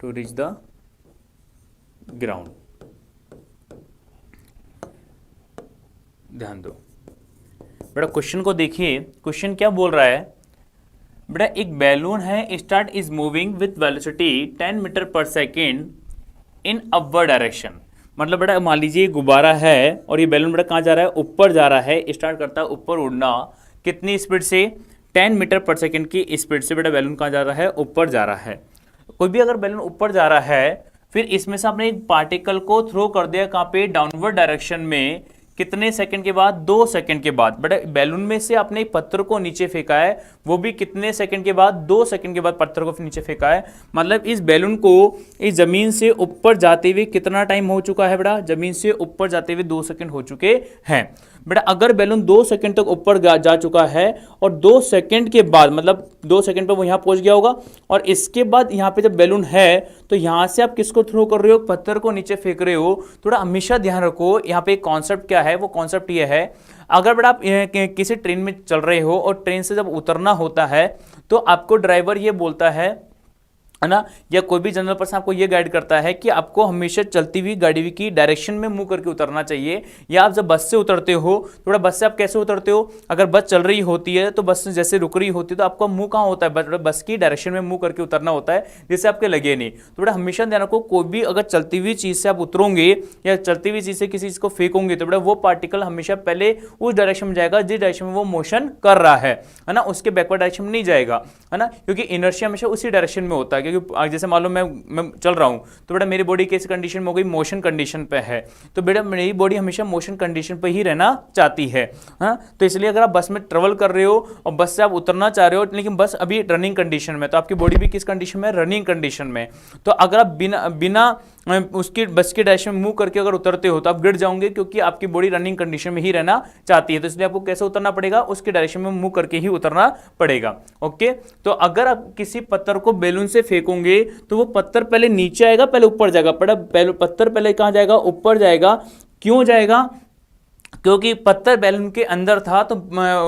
to reach the ground. ध्यान दो बेटा, question को देखिए, question क्या बोल रहा है बेटा, एक बैलून है, start is moving with velocity 10 metre per second in upward direction. मतलब बेटा मान लीजिए गुब्बारा है और ये बैलून बेटा कहाँ जा रहा है, ऊपर जा रहा है, स्टार्ट करता है ऊपर उड़ना, कितनी स्पीड से, 10 मीटर पर सेकेंड की स्पीड से बेटा बैलून कहाँ जा रहा है, ऊपर जा रहा है। कोई भी अगर बैलून ऊपर जा रहा है, फिर इसमें से आपने एक पार्टिकल को थ्रो कर दिया कहाँ पे, डाउनवर्ड डायरेक्शन में, कितने सेकंड के बाद, 2 सेकंड के बाद। बेटा बैलून में से आपने एक पत्थर को नीचे फेंका है, वो भी कितने सेकंड के बाद, 2 सेकंड के बाद पत्थर को नीचे फेंका है। मतलब इस बैलून को इस जमीन से ऊपर जाते हुए कितना टाइम हो चुका है बेटा, जमीन से ऊपर जाते हुए 2 सेकंड हो चुके हैं। बेटा अगर बैलून 2 सेकंड तक ऊपर जा चुका है और 2 सेकंड के बाद, मतलब 2 सेकंड पर वो यहां पहुंच गया होगा, और इसके बाद यहां पे जब बैलून है तो यहां से आप किसको थ्रो कर रहे हो, पत्थर को नीचे फेंक रहे हो। थोड़ा हमेशा ध्यान रखो, यहां पे कॉन्सेप्ट क्या है, वो कॉन्सेप्ट ये है, अगर बेटा आप किसी ट्रेन में चल रहे हो और ट्रेन से जब उतरना होता है तो आपको ड्राइवर ये बोलता है ना, या कोई भी जनरल पर्सन आपको ये गाइड करता है कि आपको हमेशा चलती हुई गाड़ी की डायरेक्शन में मुंह करके उतरना चाहिए। या आप जब बस से उतरते हो, थोड़ा बस से आप कैसे उतरते हो, अगर बस चल रही होती है तो बस जैसे रुक रही होती है तो आपका मुंह कहाँ होता है, बस की डायरेक्शन में मुंह करके उतरना होता है, जिससे आपके लगे नहीं। थोड़ा हमेशा ध्यान रखो, कोई भी अगर चलती हुई चीज से आप उतरोगे या चलती हुई चीज से किसी चीज को फेंकोगे तो बेटा वो पार्टिकल हमेशा पहले उस डायरेक्शन में जाएगा जिस डायरेक्शन में वो मोशन कर रहा है ना, उसके बैकवर्ड डायरेक्शन में नहीं जाएगा, है ना, क्योंकि इनर्शिया हमेशा उसी डायरेक्शन में होता है। क्योंकि जैसे मान लो मैं चल रहा हूं तो बेटा मेरी बॉडी किस कंडीशन में हो गई, मोशन कंडीशन पे है, तो बेटा मेरी बॉडी हमेशा मोशन कंडीशन पे ही रहना चाहती है। हाँ, तो इसलिए अगर आप बस में ट्रेवल कर रहे हो और बस से आप उतरना चाह रहे हो लेकिन बस अभी रनिंग कंडीशन में, तो आपकी बॉडी भी किस कंडीशन में, रनिंग कंडीशन में। तो अगर आप बिना उसकी बस के डायरेक्शन में मूव करके अगर उतरते हो तो आप गिर जाओगे, क्योंकि आपकी बॉडी रनिंग कंडीशन में ही रहना चाहती है। तो इसलिए आपको कैसे उतरना पड़ेगा, उसके डायरेक्शन में मूव करके ही उतरना पड़ेगा। ओके, तो अगर आप किसी पत्थर को बैलून से फेंकोगे तो वो पत्थर पहले नीचे आएगा पहले ऊपर जाएगा, पत्थर पहले कहां जाएगा, ऊपर जाएगा। क्यों जाएगा, क्योंकि पत्थर बैलून के अंदर था, तो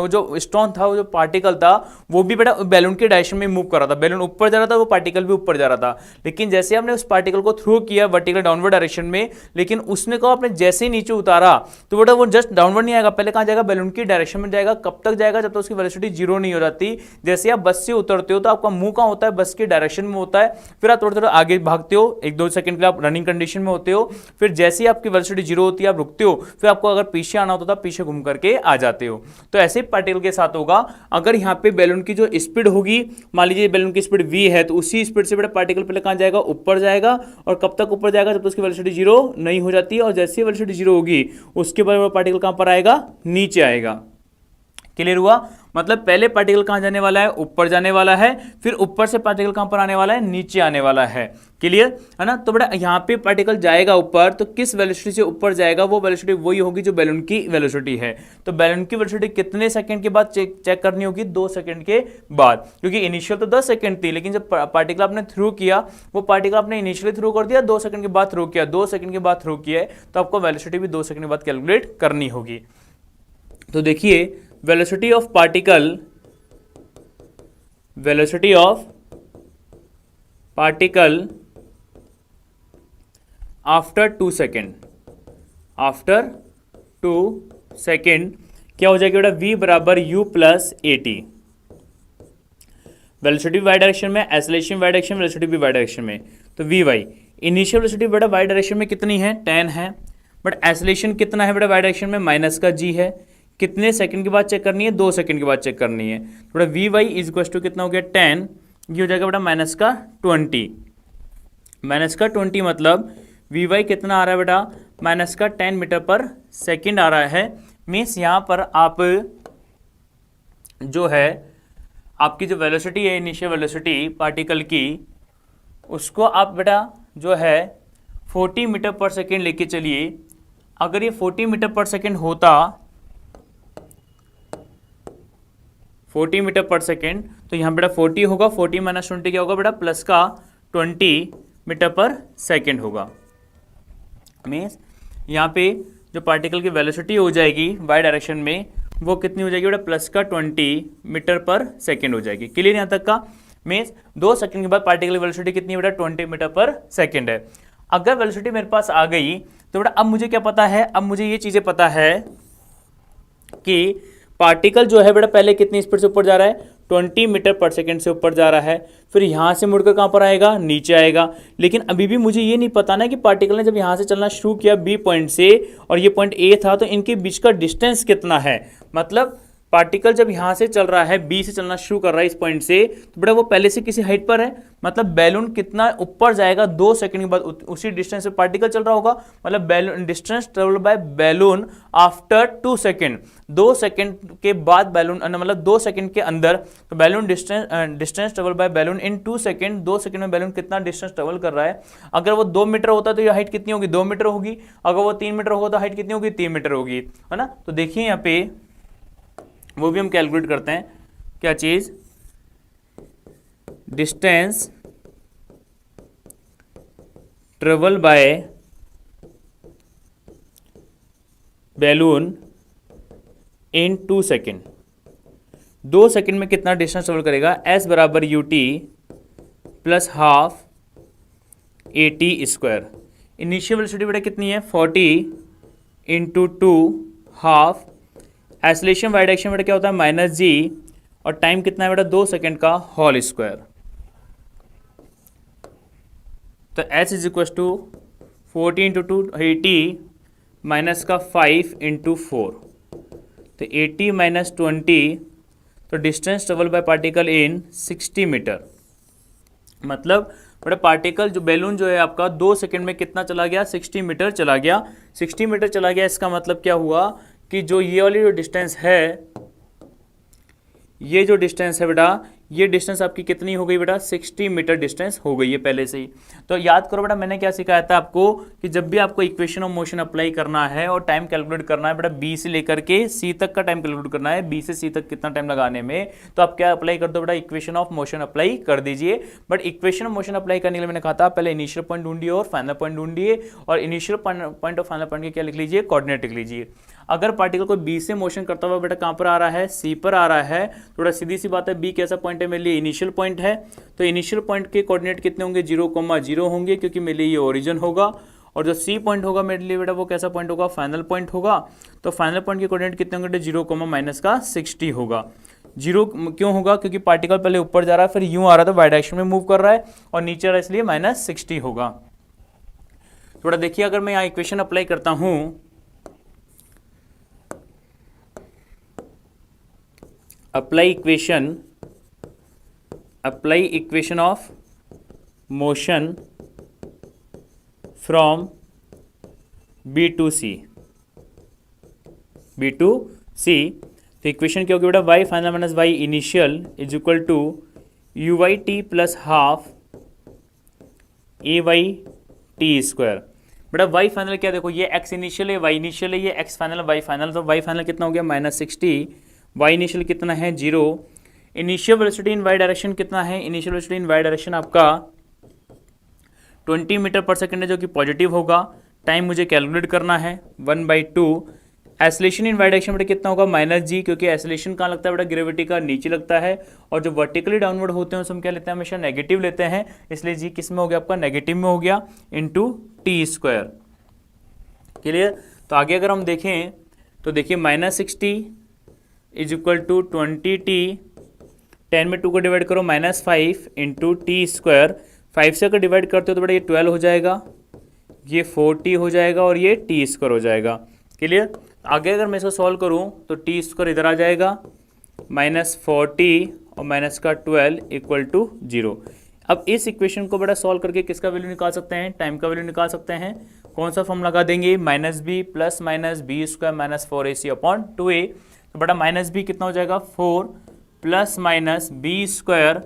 जो स्टोन था, वो जो पार्टिकल था, वो भी बेटा बैलून के डायरेक्शन में मूव कर रहा था। बैलून ऊपर जा रहा था, वो पार्टिकल भी ऊपर जा रहा था। लेकिन जैसे हमने उस पार्टिकल को थ्रो किया वर्टिकल डाउनवर्ड डायरेक्शन में, लेकिन उसने कहा आपने जैसे ही नीचे उतारा तो बेटा वो जस्ट डाउनवर्ड नहीं आएगा, पहले कहां जाएगा, बैलून की डायरेक्शन में जाएगा। कब तक जाएगा, जब तक उसकी वेलोसिटी 0 नहीं हो जाती। जैसे आप बस से उतरते हो तो आपका मुंह कहां होता है, बस के डायरेक्शन में होता है। फिर आप थोड़ा थोड़ा आगे भागते हो, 1-2 सेकंड के लिए आप रनिंग कंडीशन में होते हो। फिर जैसे ही आपकी वेलोसिटी 0 होती है आप रुकते हो, फिर आपको अगर पीछे आना होता है पीछे घूम करके आ जाते हो। तो ऐसे ही पार्टिकल के साथ होगा, अगर यहां पे बैलून की जो स्पीड होगी, मान लीजिए बैलून की स्पीड v है, तो उसी स्पीड से बेटा पार्टिकल पहले कहां जाएगा, ऊपर जाएगा। और कब तक ऊपर जाएगा, जब तक उसकी वेलोसिटी 0 नहीं हो जाती है। और जैसे ही वेलोसिटी 0 होगी उसके बाद पार्टिकल कहां पर आएगा, नीचे आएगा। क्लियर हुआ, मतलब पहले पार्टिकल कहां जाने वाला है, ऊपर जाने वाला है, फिर ऊपर से पार्टिकल कहां पर आने वाला है, नीचे आने वाला है। क्लियर है ना। तो बेटा यहां पे पार्टिकल जाएगा ऊपर, तो किस वेलोसिटी से ऊपर जाएगा, वो वेलोसिटी वही होगी जो बैलून की वेलोसिटी है। तो बैलून की वेलोसिटी कितने सेकंड के बाद चेक करनी होगी, 2 सेकंड के बाद, क्योंकि इनिशियल तो 10 सेकंड थी, लेकिन जब पार्टिकल आपने थ्रू किया, वो पार्टिकल आपने इनिशियली थ्रू कर दिया, 2 सेकंड के बाद थ्रू किया, 2 सेकंड के बाद थ्रू किया है, तो आपको वेलोसिटी भी 2 सेकंड के बाद कैलकुलेट करनी होगी। तो देखिए velocity of particle after 2 second, after 2 second क्या हो जाएगा बेटा, v बराबर u plus at। Velocity y direction में, एक्सेलरेशन वाई डायरेक्शन, वेलोसिटी भी वाई डायरेक्शन में, तो वी वाई। इनिशियल वेलोसिटी बेटा वाई डायरेक्शन में कितनी है, 10 है, बट एक्सेलरेशन कितना है बेटा वाई डायरेक्शन में, माइनस का g है। कितने सेकंड के बाद चेक करनी है, 2 सेकंड के बाद चेक करनी है। थोड़ा v y is equal to कितना हो गया, 10, ये हो जाएगा बेटा माइनस का 20। माइनस का 20 मतलब वी वाई कितना आ रहा है बेटा, माइनस का 10 मीटर पर सेकंड आ रहा है। मीन्स यहाँ पर आप जो है आपकी जो वेलोसिटी है, इनिशियल वेलोसिटी पार्टिकल की, उसको आप बेटा जो है 40 मीटर पर सेकेंड लेके चलिए। अगर ये 40 मीटर पर सेकेंड होता, 40 मीटर पर सेकेंड, तो यहाँ बेटा 40 होगा, 40 माइनस 20 क्या होगा बेटा, प्लस का 20 मीटर पर सेकेंड होगा। मीन्स यहाँ पे जो पार्टिकल की वेलोसिटी हो जाएगी वाई डायरेक्शन में वो कितनी हो जाएगी बेटा, प्लस का 20 मीटर पर सेकेंड हो जाएगी। क्लियर यहाँ तक का? मीन्स 2 सेकंड के बाद पार्टिकल की वेलोसिटी कितनी है बेटा, 20 मीटर पर सेकेंड है। अगर वेलोसिटी मेरे पास आ गई तो बेटा अब मुझे क्या पता है, अब मुझे ये चीज़ें पता है कि पार्टिकल जो है बेटा पहले कितनी स्पीड से ऊपर जा रहा है, 20 मीटर पर सेकेंड से ऊपर जा रहा है, फिर यहाँ से मुड़कर कहाँ पर आएगा, नीचे आएगा। लेकिन अभी भी मुझे ये नहीं पता ना कि पार्टिकल ने जब यहाँ से चलना शुरू किया बी पॉइंट से और ये पॉइंट ए था, तो इनके बीच का डिस्टेंस कितना है। मतलब पार्टिकल जब यहाँ से चल रहा है, बी से चलना शुरू कर रहा है इस पॉइंट से, तो बेटा वो पहले से किसी हाइट पर है, मतलब बैलून कितना ऊपर जाएगा 2 सेकंड के बाद उसी डिस्टेंस से पार्टिकल चल रहा होगा। मतलब balloon distance travel by balloon after 2 second, 2 second के बाद बैलून, मतलब 2 सेकंड के अंदर, तो balloon distance travel by balloon in 2 second, 2 second में बैलून कितना डिस्टेंस ट्रेवल कर रहा है। अगर वो 2 मीटर होता तो ये हाइट कितनी होगी, 2 मीटर होगी। अगर वो 3 मीटर होगा तो हाइट कितनी होगी, 3 मीटर होगी, है ना। तो देखिए यहाँ पे वो भी हम कैलकुलेट करते हैं, क्या चीज, distance travel by balloon in 2 second, 2 second में कितना डिस्टेंस ट्रेवल करेगा, एस बराबर u t plus half a t square. Initial velocity बेटा कितनी है, 40 into 2 half, acceleration y direction बेटा क्या होता है, माइनस जी, और टाइम कितना है बेटा, 2 सेकेंड का होल स्क्वायर। तो s is equal to 40 into 2 80 minus का 5 इंटू 4, तो 80 माइनस 20, तो distance travel by particle in 60 metre. मतलब बड़ा पार्टिकल जो बैलून जो है आपका 2 सेकंड में कितना चला गया, 60 मीटर चला गया। 60 मीटर चला गया, इसका मतलब क्या हुआ कि जो ये वाली जो डिस्टेंस है, ये जो डिस्टेंस है बेटा, ये डिस्टेंस आपकी कितनी हो गई बेटा, 60 मीटर डिस्टेंस हो गई है पहले से ही। तो याद करो बेटा मैंने क्या सिखाया था आपको कि जब भी आपको इक्वेशन ऑफ मोशन अप्लाई करना है और टाइम कैलकुलेट करना है बेटा, बी से लेकर के सी तक का टाइम कैलकुलेट करना है, बी से सी तक कितना टाइम लगाने में, तो आप क्या अप्लाई कर दो बेटा, इक्वेशन ऑफ मोशन अप्लाई कर दीजिए। But equation of motion apply करने के लिए मैंने कहा था पहले इनिशियल पॉइंट ढूंढिए और फाइनल पॉइंट ढूंढिए, और इनिशियल पॉइंट और फाइनल पॉइंट के क्या लिख लीजिए, कोऑर्डिनेट लिख लीजिए। अगर पार्टिकल को बी से मोशन करता हुआ बेटा कहां पर आ रहा है, सी पर आ रहा है, थोड़ा सीधी सी बात है, बी कैसा पॉइंट है मेरे लिए, इनिशियल पॉइंट है, तो इनिशियल पॉइंट के कोऑर्डिनेट कितने होंगे, 0,0 होंगे, क्योंकि मेरे लिए ये ओरिजिन होगा। और जो सी पॉइंट होगा मेरे लिए बेटा वो कैसा पॉइंट होगा, फाइनल पॉइंट होगा। तो फाइनल पॉइंट के कोऑर्डिनेट कितने होंगे, 0,-60 होगा। 0 क्यों होगा, क्योंकि पार्टिकल पहले ऊपर जा रहा है, फिर यूं आ रहा था, वाई डायरेक्शन में मूव कर रहा है, और नीचे आ रहा है, इसलिए -60 होगा। थोड़ा देखिए, अगर मैं यहाँ इक्वेशन अप्लाई करता हूं, apply equation of motion from B to C, तो इक्वेशन क्या होगी बेटा, y final minus y initial is equal to u y t plus half a y t square. बेटा y फाइनल क्या, देखो ये x इनिशियल है, y इनिशियल है, ये x फाइनल y फाइनल, तो y फाइनल कितना हो गया, -60, y इनिशियल कितना है, 0। Initial velocity in y direction कितना है, initial velocity in y direction आपका 20 मीटर पर सेकेंड है, जो कि पॉजिटिव होगा। टाइम मुझे कैलकुलेट करना है 1/2। एक्सेलरेशन इन y डायरेक्शन बेटा कितना होगा, -g, क्योंकि एक्सेलरेशन कहाँ लगता है बेटा, ग्रेविटी का नीचे लगता है, और जो वर्टिकली डाउनवर्ड होते हैं उसमें क्या लेते हैं, हमेशा नेगेटिव लेते हैं, इसलिए g किस में हो गया आपका, नेगेटिव में हो गया, इंटू टी स्क्वायर। क्लियर। तो आगे अगर हम देखें तो देखिए -60 इज इक्वल टू 20t, 10 में 2 को डिवाइड करो, -5 इंटू टी स्क्वायर, 5 से अगर डिवाइड करते हो तो बेटा ये 12 हो जाएगा, ये 40 हो जाएगा, और ये टी स्क्वायर हो जाएगा। क्लियर। आगे अगर मैं इसको सॉल्व करूं तो टी स्क्वायर इधर आ जाएगा, -40 और माइनस का 12 इक्वल टू 0। अब इस इक्वेशन को बेटा सॉल्व करके किसका वैल्यू निकाल सकते हैं, टाइम का वैल्यू निकाल सकते हैं। कौन सा फॉर्म लगा देंगे, -b plus minus b square minus 4ac upon 2a। तो बेटा -b कितना हो जाएगा, 4 plus minus b square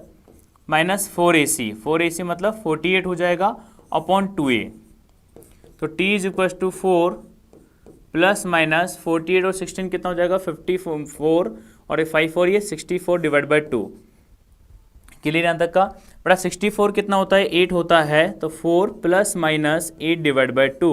minus 4ac मतलब 48 हो जाएगा अपॉन 2a। तो t is equal to 4 plus minus 48 और 16 कितना हो जाएगा, 54, और ये 5 और ये 64 डिवाइड बाई 2। क्लियर यहाँ तक का। बड़ा 64 कितना होता है, 8 होता है, तो 4 प्लस माइनस 8 डिवाइड बाई 2,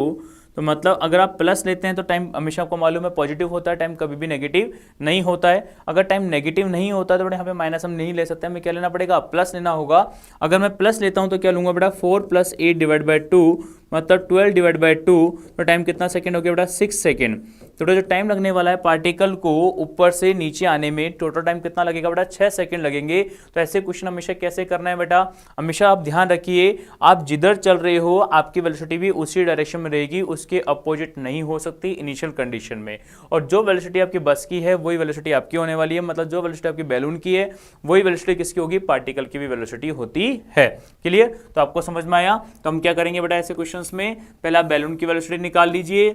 तो मतलब अगर आप प्लस लेते हैं तो टाइम हमेशा आपको मालूम है पॉजिटिव होता है, टाइम कभी भी नेगेटिव नहीं होता है। अगर टाइम नेगेटिव नहीं होता तो बेटा यहाँ पे माइनस हम नहीं ले सकते, हमें क्या लेना पड़ेगा, प्लस लेना होगा। अगर मैं प्लस लेता हूँ तो क्या लूंगा बेटा, 4 + 8 डिवाइड बाई 2 मतलब 12 डिवाइड बाई 2, तो टाइम कितना सेकेंड हो गया बेटा, 6 सेकेंड। तो जो टाइम लगने वाला है पार्टिकल को ऊपर से नीचे आने में, टोटल टाइम कितना लगेगा बेटा, 6 सेकेंड लगेंगे। तो ऐसे क्वेश्चन हमेशा कैसे करना है बेटा, हमेशा आप ध्यान रखिए, आप जिधर चल रहे हो आपकी वेलोसिटी भी उसी डायरेक्शन में रहेगी, उसके अपोजिट नहीं हो सकती इनिशियल कंडीशन में। और जो वेलोसिटी आपकी बस की है वही वेलोसिटी आपकी होने वाली है, मतलब जो वेलोसिटी आपकी बैलून की है वही वेलोसिटी किसकी होगी, पार्टिकल की भी वेलोसिटी होती है। क्लियर? तो आपको समझ में आया। तो हम क्या करेंगे बेटा ऐसे क्वेश्चंस में, पहले आप बैलून की वेलोसिटी निकाल लीजिए।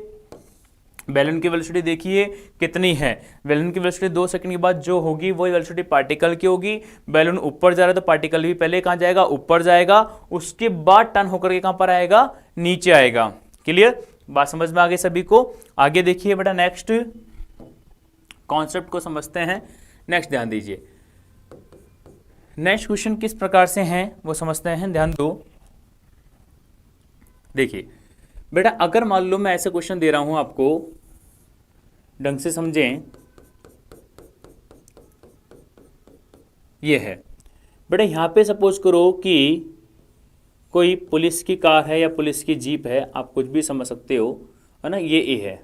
बैलून की वेलोसिटी देखिए कितनी है, बैलून की वेलोसिटी 2 सेकंड के बाद जो होगी वही वेलोसिटी पार्टिकल की होगी। बैलून ऊपर जा रहा है तो पार्टिकल भी पहले कहां जाएगा, ऊपर जाएगा, उसके बाद टर्न होकर के कहां पर आएगा, नीचे आएगा। क्लियर? बात समझ में आ गई सभी को? आगे देखिए बेटा, नेक्स्ट कॉन्सेप्ट को समझते हैं। नेक्स्ट ध्यान दीजिए, नेक्स्ट क्वेश्चन किस प्रकार से हैं वो समझते हैं, ध्यान दो। देखिए बेटा, अगर मान लो मैं ऐसे क्वेश्चन दे रहा हूं आपको, ढंग से समझें, ये है बेटा, यहां पे सपोज करो कि कोई पुलिस की कार है या पुलिस की जीप है, आप कुछ भी समझ सकते हो, है ना, ये ए है,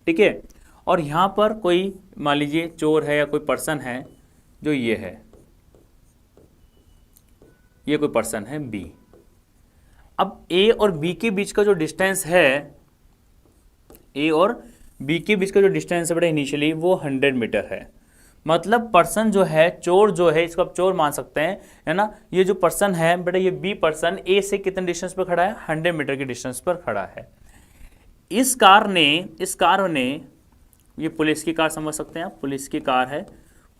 ठीक है। और यहां पर कोई मान लीजिए चोर है या कोई पर्सन है जो ये है, ये कोई पर्सन है बी। अब ए और बी के बीच का जो डिस्टेंस है, ए और बी के बीच का जो डिस्टेंस है बेटा इनिशियली वो 100 मीटर है। मतलब पर्सन जो है, चोर जो है, इसको आप चोर मान सकते हैं, है ना। ये जो पर्सन है बेटा, ये बी पर्सन ए से कितने डिस्टेंस पर खड़ा है, 100 मीटर के डिस्टेंस पर खड़ा है। इस कार ने ये पुलिस की कार समझ सकते हैं आप, पुलिस की कार है।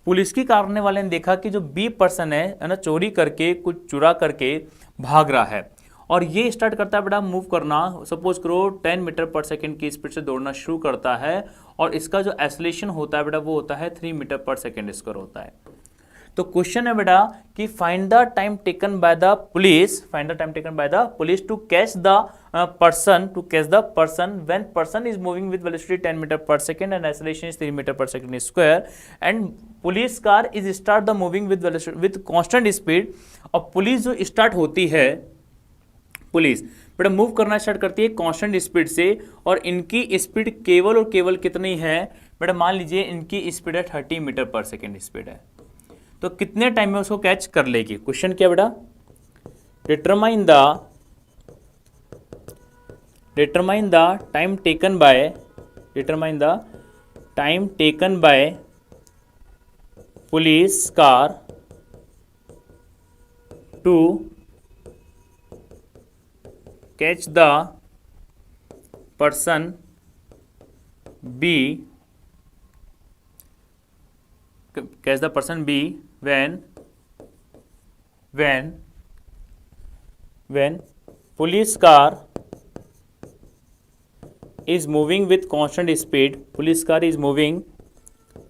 पुलिस की कार ने वाले ने देखा कि जो बी पर्सन है ना, चोरी करके कुछ चुरा करके भाग रहा है, और ये स्टार्ट करता है बेटा मूव करना, सपोज करो 10 मीटर पर सेकंड की स्पीड से दौड़ना शुरू करता है, और इसका जो एक्सेलरेशन होता है बेटा वो होता है 3 मीटर पर सेकंड स्क्वायर होता है। तो क्वेश्चन है बेटा कि find the time taken by the police, find the time taken by the police to catch the person when person is moving with velocity 10 metre per second and acceleration is 3 metre per second square and police car is start the moving with constant speed. और police जो start होती है, police बेटा move करना start करती है constant speed से, और इनकी स्पीड केवल और केवल कितनी है बेटा, मान लीजिए इनकी स्पीड है 30 मीटर पर सेकंड स्पीड है। तो कितने टाइम में उसको कैच कर लेगी। क्वेश्चन क्या बेटा, determine the time taken by police car to catch the person B, catch the person B when police car is moving with constant speed, police car is moving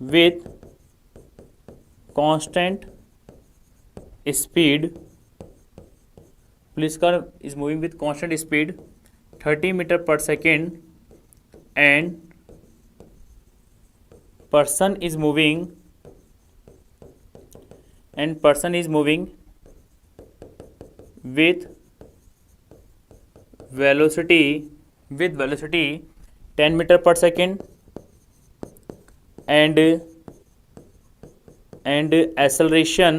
with constant speed, police car is moving with constant speed 30 meter per second and person is moving with velocity 10 meter per second and acceleration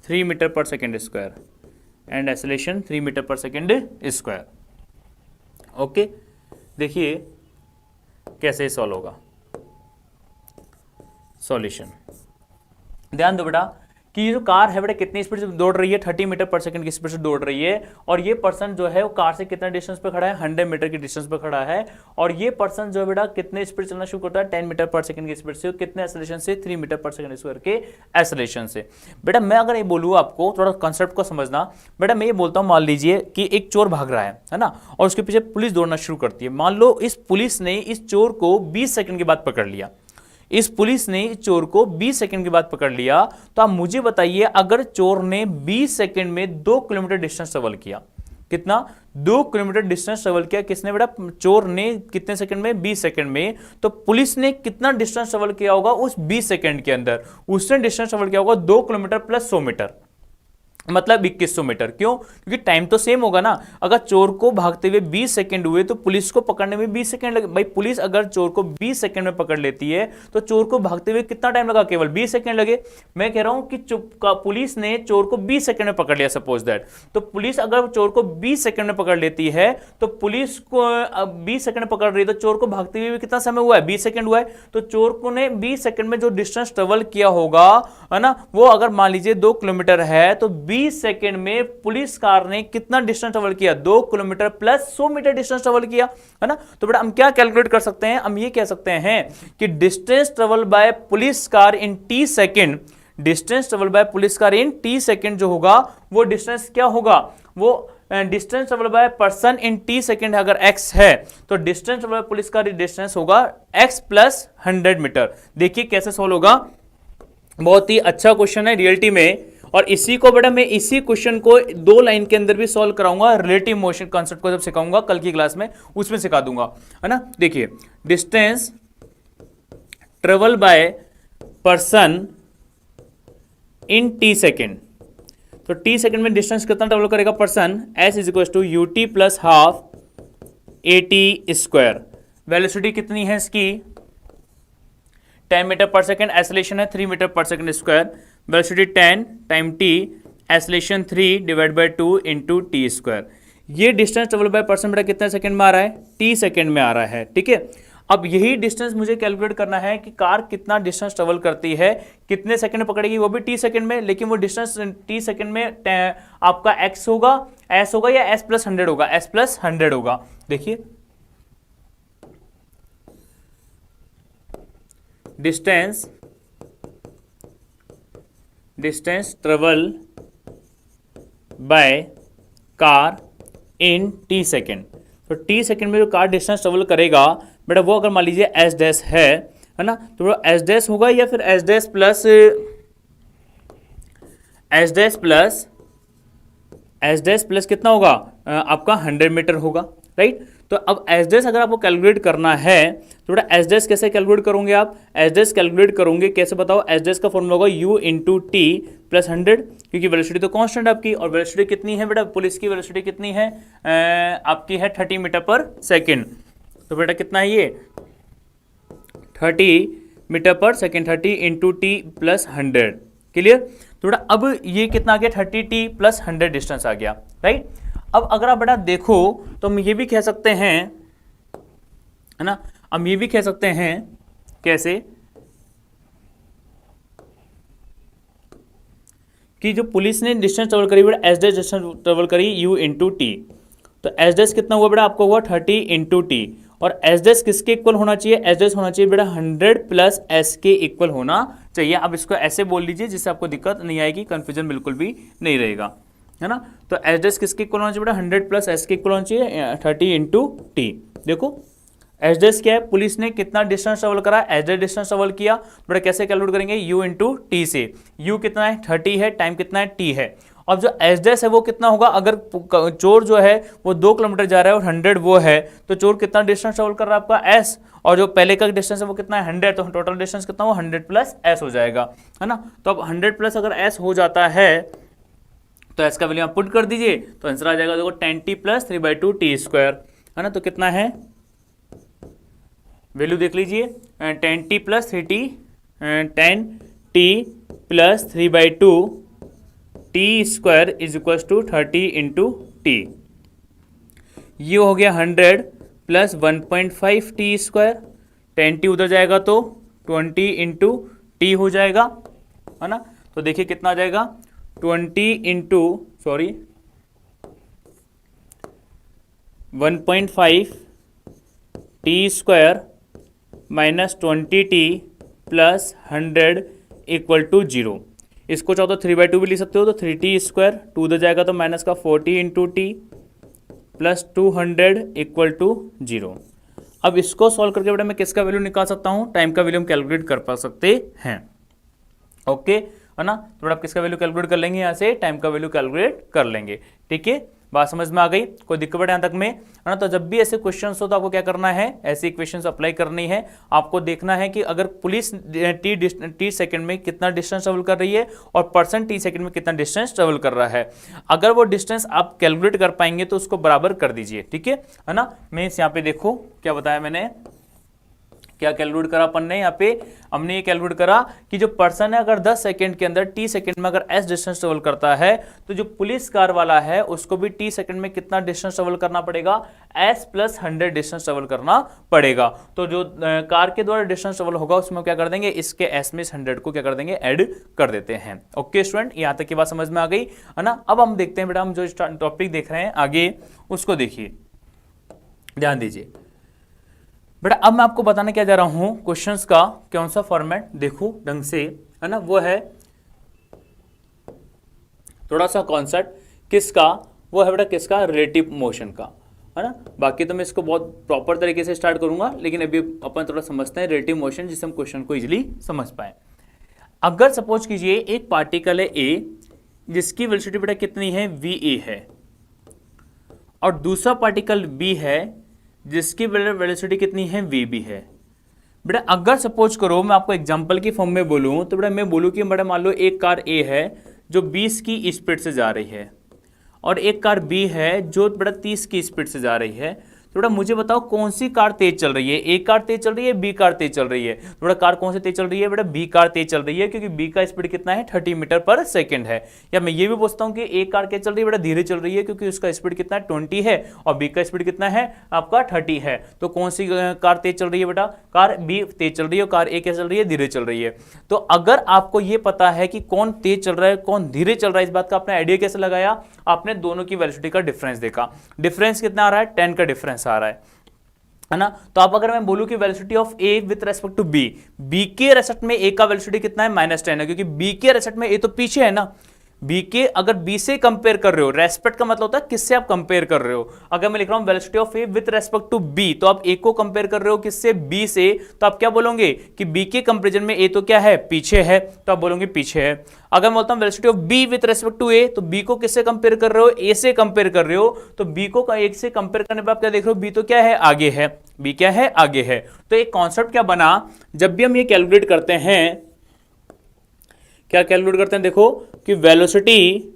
3 meter per second square and acceleration 3 meter per second square। Okay, देखिए कैसे solve होगा। Solution, ध्यान दो बेटा कि ये जो car है बेटा कितनी स्पीड से दौड़ रही है, 30 मीटर पर सेकंड की स्पीड से दौड़ रही है, और ये पर्सन जो है वो कार से कितना डिस्टेंस पे खड़ा है, 100 मीटर की डिस्टेंस पे खड़ा है, और ये पर्सन जो है बेटा कितने स्पीड चलना शुरू करता है, 10 मीटर पर सेकंड की स्पीड से, कितने एक्सेलरेशन से, 3 मीटर पर सेकंड स्क्वायर के एक्सेलरेशन से। बेटा मैं अगर ये बोलूँ आपको, थोड़ा कॉन्सेप्ट को समझना बेटा, मैं ये बोलता हूँ मान लीजिए कि एक चोर भाग रहा है ना, और उसके पीछे पुलिस दौड़ना शुरू करती है। मान लो इस पुलिस ने इस चोर को 20 सेकंड के बाद पकड़ लिया, इस पुलिस ने इस चोर को 20 सेकंड के बाद पकड़ लिया, तो आप मुझे बताइए अगर चोर ने 20 सेकंड में 2 किलोमीटर डिस्टेंस ट्रेवल किया, कितना 2 किलोमीटर डिस्टेंस ट्रेवल किया किसने बेटा, चोर ने कितने सेकंड में, 20 सेकंड में। तो पुलिस ने कितना डिस्टेंस ट्रेवल किया होगा उस 20 सेकंड के अंदर, उसने डिस्टेंस ट्रेवल किया होगा 2 किलोमीटर प्लस 100 मीटर, मतलब 2100 मीटर। क्यों? क्योंकि टाइम तो सेम होगा ना। अगर चोर को भागते हुए 20 सेकंड हुए तो पुलिस को पकड़ने में 20 सेकंड लगे। भाई पुलिस अगर चोर को 20 सेकंड में पकड़ लेती है तो चोर को भागते हुए कितना टाइम लगा, केवल 20 सेकंड लगे। मैं कह रहा हूं कि पुलिस ने चोर को 20 सेकंड में पकड़ लिया, सपोज दैट। तो पुलिस अगर चोर को 20 सेकंड में पकड़ लेती है तो पुलिस को 20 सेकंड पकड़ रही है, तो चोर को भागते हुए कितना समय हुआ है, 20 सेकंड हुआ है। तो चोर को ने 20 सेकंड में जो डिस्टेंस ट्रेवल किया होगा, है ना, वो अगर मान लीजिए 2 किलोमीटर है तो 20 सेकंड में पुलिस कार ने कितना डिस्टेंस ट्रेवल किया, 2 kilometre plus 100 metre distance travel किया, है ना। तो बेटा हम क्या कैलकुलेट कर सकते हैं, हम ये कह सकते हैं कि distance travel bye police car in T second, distance travel bye police car in T second जो होगा वो डिस्टेंस क्या होगा, वो distance travel by person in T second अगर x है तो distance travel bye police car distance होगा x प्लस 100 मीटर। देखिए कैसे सॉल्व होगा, बहुत ही अच्छा क्वेश्चन है रियलिटी में। और इसी को बेटा मैं इसी क्वेश्चन को 2 लाइन के अंदर भी सॉल्व कराऊंगा, रिलेटिव मोशन कॉन्सेप्ट को जब सिखाऊंगा कल की क्लास में उसमें सिखा दूंगा, है ना। देखिए distance travel by person in t second, तो टी सेकेंड में डिस्टेंस कितना ट्रेवल करेगा person, s is equal to u t plus half a t square. Velocity कितनी है इसकी, 10 मीटर पर सेकेंड, एक्सेलरेशन है 3 metre per second square. Velocity 10 time T, acceleration 3 divide by 2 into T square. ये distance travel by person बेटा कितने second में आ रहा है, टी सेकंड में आ रहा है, ठीक है। अब यही डिस्टेंस मुझे कैलकुलेट करना है कि कार कितना डिस्टेंस ट्रेवल करती है, कितने सेकंड में पकड़ेगी, वो भी टी सेकंड में, लेकिन वो डिस्टेंस टी सेकंड में आपका एक्स होगा, एस होगा या एस प्लस 100 होगा, एस प्लस 100 होगा। देखिए distance travel by car in t second, तो टी सेकेंड में जो कार डिस्टेंस ट्रेवल करेगा बेटा वो अगर मान लीजिए एस डैश है ना, तो वो एस डैश होगा या फिर एस डैश प्लस कितना होगा आपका 100 मीटर होगा, राइट। तो अब एस डैश अगर आपको कैलकुलेट करना है तो बेटा एस डैश कैसे कैलकुलेट करोगे आप, एस डैश कैलकुलेट करोगे कैसे बताओ, एस डैश का फॉर्मूला होगा u इंटू टी प्लस 100, क्योंकि वेलोसिटी तो कांस्टेंट आपकी, और वेलोसिटी कितनी है बेटा, पुलिस की वेलोसिटी कितनी है आपकी है 30 मीटर पर सेकेंड। तो बेटा कितना है ये 30 metre per second, 30 into t plus 100, clear. तो बेटा अब ये कितना आ गया, 30 टी प्लस 100 डिस्टेंस आ गया, राइट। अब अगर आप बेटा देखो तो हम ये भी कह सकते हैं, है ना, हम ये भी कह सकते हैं कैसे कि जो पुलिस ने डिस्टेंस ट्रेवल करी बेटा एस डैश डिस्टेंस ट्रेवल करी u इंटू टी, तो एस डैश कितना हुआ बेटा आपको हुआ 30 इंटू टी, और एस डैश किसके इक्वल होना चाहिए, एस डैश होना चाहिए बेटा 100 प्लस एस के इक्वल होना चाहिए। अब इसको ऐसे बोल लीजिए जिससे आपको दिक्कत नहीं आएगी, कंफ्यूजन बिल्कुल भी नहीं रहेगा, है ना। तो एस डैश किसके इक्वल होना चाहिए बेटा 100 प्लस एस के इक्वल होना चाहिए 30 इंटू टी। देखो एस डैश क्या है, पुलिस ने कितना डिस्टेंस ट्रेवल करा, एस डैश डिस्टेंस ट्रेवल किया, बेटा कैसे कैलकुलेट करेंगे, u इंटू टी से, u कितना है 30 है, टाइम कितना है t है। अब जो एस डैश है वो कितना होगा, अगर चोर जो है वो 2 किलोमीटर जा रहा है और 100 वो है, तो चोर कितना डिस्टेंस ट्रेवल कर रहा है आपका s, और जो पहले का डिस्टेंस है वो कितना है 100, तो टोटल डिस्टेंस कितना हो 100 प्लस s हो जाएगा, है ना। तो अब 100 प्लस अगर s हो जाता है तो s का वैल्यू आप पुट कर दीजिए, तो आंसर आ जाएगा देखो 10t प्लस 3/2 टी स्क्वायर, है ना। तो कितना है वैल्यू देख लीजिए 10t plus 3t 10t plus 3/2 t square is equal to 30 into t. ये हो गया 100 प्लस 1.5 टी स्क्वायर, 10t उधर जाएगा तो 20 इंटू टी हो जाएगा, है ना। तो देखिए कितना आ जाएगा 1.5 t square minus 20t plus 100 equal to 0। इसको चाहो तो 3/2 भी लिख सकते हो, तो 3t स्क्वायर 2 उधर जाएगा तो माइनस का 40 into t plus 200 equal to 0। अब इसको सॉल्व करके बेटा मैं किसका वैल्यू निकाल सकता हूँ, टाइम का वैल्यू हम कैलकुलेट कर पा सकते हैं, ओके, है ना। तो बेटा आप किसका वैल्यू कैलकुलेट कर लेंगे, यहाँ से टाइम का वैल्यू कैलकुलेट कर लेंगे, ठीक है। बात समझ में आ गई? कोई दिक्कत यहाँ तक में, है ना? तो जब भी ऐसे क्वेश्चंस हो तो आपको क्या करना है, ऐसे इक्वेशंस अप्लाई करनी है। आपको देखना है कि अगर पुलिस टी सेकंड में कितना डिस्टेंस ट्रेवल कर रही है और पर्सन टी सेकंड में कितना डिस्टेंस ट्रेवल कर रहा है। अगर वो डिस्टेंस आप कैलकुलेट कर पाएंगे तो उसको बराबर कर दीजिए, ठीक है ना? मैं यहाँ पे देखो क्या बताया मैंने, क्या कैलकुलेट करा अपन ने, यहाँ पे हमने ये कैलकुलेट करा कि जो पर्सन है अगर 10 सेकंड के अंदर टी सेकंड में अगर एस डिस्टेंस ट्रेवल करता है तो जो पुलिस कार वाला है उसको भी टी सेकंड में कितना डिस्टेंस ट्रेवल करना पड़ेगा, एस प्लस 100 डिस्टेंस ट्रेवल करना पड़ेगा। तो जो कार के द्वारा डिस्टेंस ट्रेवल होगा उसमें क्या कर देंगे, इसके एस में 100 को क्या कर देंगे, ऐड कर देते हैं। ओके स्टूडेंट, यहां तक की बात समझ में आ गई, है ना? अब हम देखते हैं बेटा, हम जो टॉपिक देख रहे हैं आगे उसको देखिए, ध्यान दीजिए बेटा। अब मैं आपको बताने क्या जा रहा हूं, क्वेश्चंस का कौन सा फॉर्मेट देखो ढंग से, है ना? वो है थोड़ा सा कॉन्सेप्ट किसका, वो है बेटा किसका, रिलेटिव मोशन का, है ना? बाकी तो मैं इसको बहुत प्रॉपर तरीके से स्टार्ट करूंगा, लेकिन अभी अपन थोड़ा समझते हैं रिलेटिव मोशन, जिससे हम क्वेश्चन को इजीली समझ पाए। अगर सपोज कीजिए एक पार्टिकल है ए जिसकी वेलोसिटी बेटा कितनी है, वी है, और दूसरा पार्टिकल बी है जिसकी वेलोसिटी कितनी है, वी बी है। बेटा अगर सपोज करो मैं आपको एग्जांपल की फॉर्म में बोलूं तो बेटा मैं बोलूं कि बेटा मान लो एक कार ए है जो 20 की स्पीड से जा रही है और एक कार बी है जो बेटा 30 की स्पीड से जा रही है। तो बेटा मुझे बताओ कौन सी कार तेज चल रही है, ए कार तेज चल रही है, बी कार तेज चल रही है? तो बेटा कार कौन सी तेज चल रही है, बेटा बी कार तेज चल रही है, क्योंकि बी का स्पीड कितना है, 30 मीटर पर सेकंड है। या मैं ये भी पूछता हूं कि ए कार क्या चल रही है, बेटा धीरे चल रही है, क्योंकि उसका स्पीड कितना है, 20 है, और बी का स्पीड कितना है आपका 30 है। तो कौन सी कार तेज चल रही है बेटा, कार बी तेज चल रही है, और कार ए क्या चल रही है, धीरे चल रही है। तो अगर आपको ये पता है कि कौन तेज चल रहा है कौन धीरे चल रहा है, इस बात का आपने आइडिया कैसे लगाया, आपने दोनों की वेलोसिटी का डिफरेंस देखा। डिफरेंस कितना आ रहा है, 10 का डिफरेंस आ रहा है ना? तो आप अगर मैं बोलूं कि velocity of A with respect to B, B के रेस्पेक्ट में ए का वेलोसिटी कितना है, -10 है, क्योंकि बी के रेस्पेक्ट में ए तो पीछे है ना। बी के अगर बी से कंपेयर कर रहे हो, रेस्पेक्ट का मतलब होता है किससे आप कंपेयर कर रहे हो। अगर मैं लिख रहा हूं velocity of A with respect to B, तो आप ए को कंपेयर कर रहे हो किससे, बी से, तो आप क्या बोलोगे कि बी के कंपेरिजन में ए तो क्या है, पीछे है, तो आप बोलोगे पीछे है। अगर मैं बोलता हूं velocity of B with respect to A, तो बी को किससे कंपेयर कर रहे हो, ए से कंपेयर कर रहे हो, तो बी को ए से कंपेयर करने पर आप क्या देख रहे हो, बी तो क्या है, आगे है, बी क्या है, आगे है। तो एक कॉन्सेप्ट क्या बना, जब भी हम ये कैलकुलेट करते हैं, क्या कैलकुलेट करते हैं, देखो कि velocity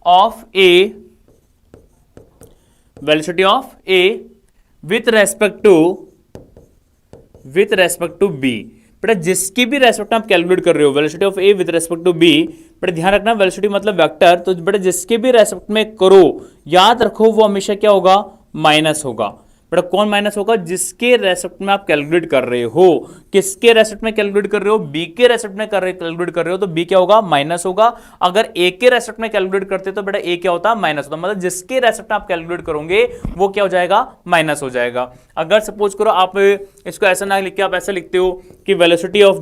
of A with respect to B, बेटा जिसकी भी रेस्पेक्ट आप कैलकुलेट कर रहे हो, velocity of A with respect to B, बेटा ध्यान रखना वेलोसिटी मतलब वेक्टर, तो बेटा जिसके भी रेस्पेक्ट में करो, याद रखो वो हमेशा क्या होगा, माइनस होगा। बेटा कौन माइनस होगा, जिसके रेस्पेक्ट में आप कैलकुलेट कर रहे हो। किसके रेस्पेक्ट में कैलकुलेट कर रहे हो, बी के रेस्पेक्ट में कैलकुलेट कर रहे हो, तो बी क्या होगा, माइनस होगा। अगर ए के रेस्पेक्ट में कैलकुलेट करते तो बेटा ए क्या होता, माइनस होता। मतलब जिसके रेस्पेक्ट में आप कैलकुलेट करोगे वो क्या हो जाएगा, माइनस हो जाएगा। अगर सपोज करो आप इसको ऐसा ना लिख के आप ऐसा लिखते हो कि velocity of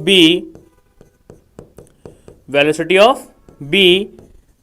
B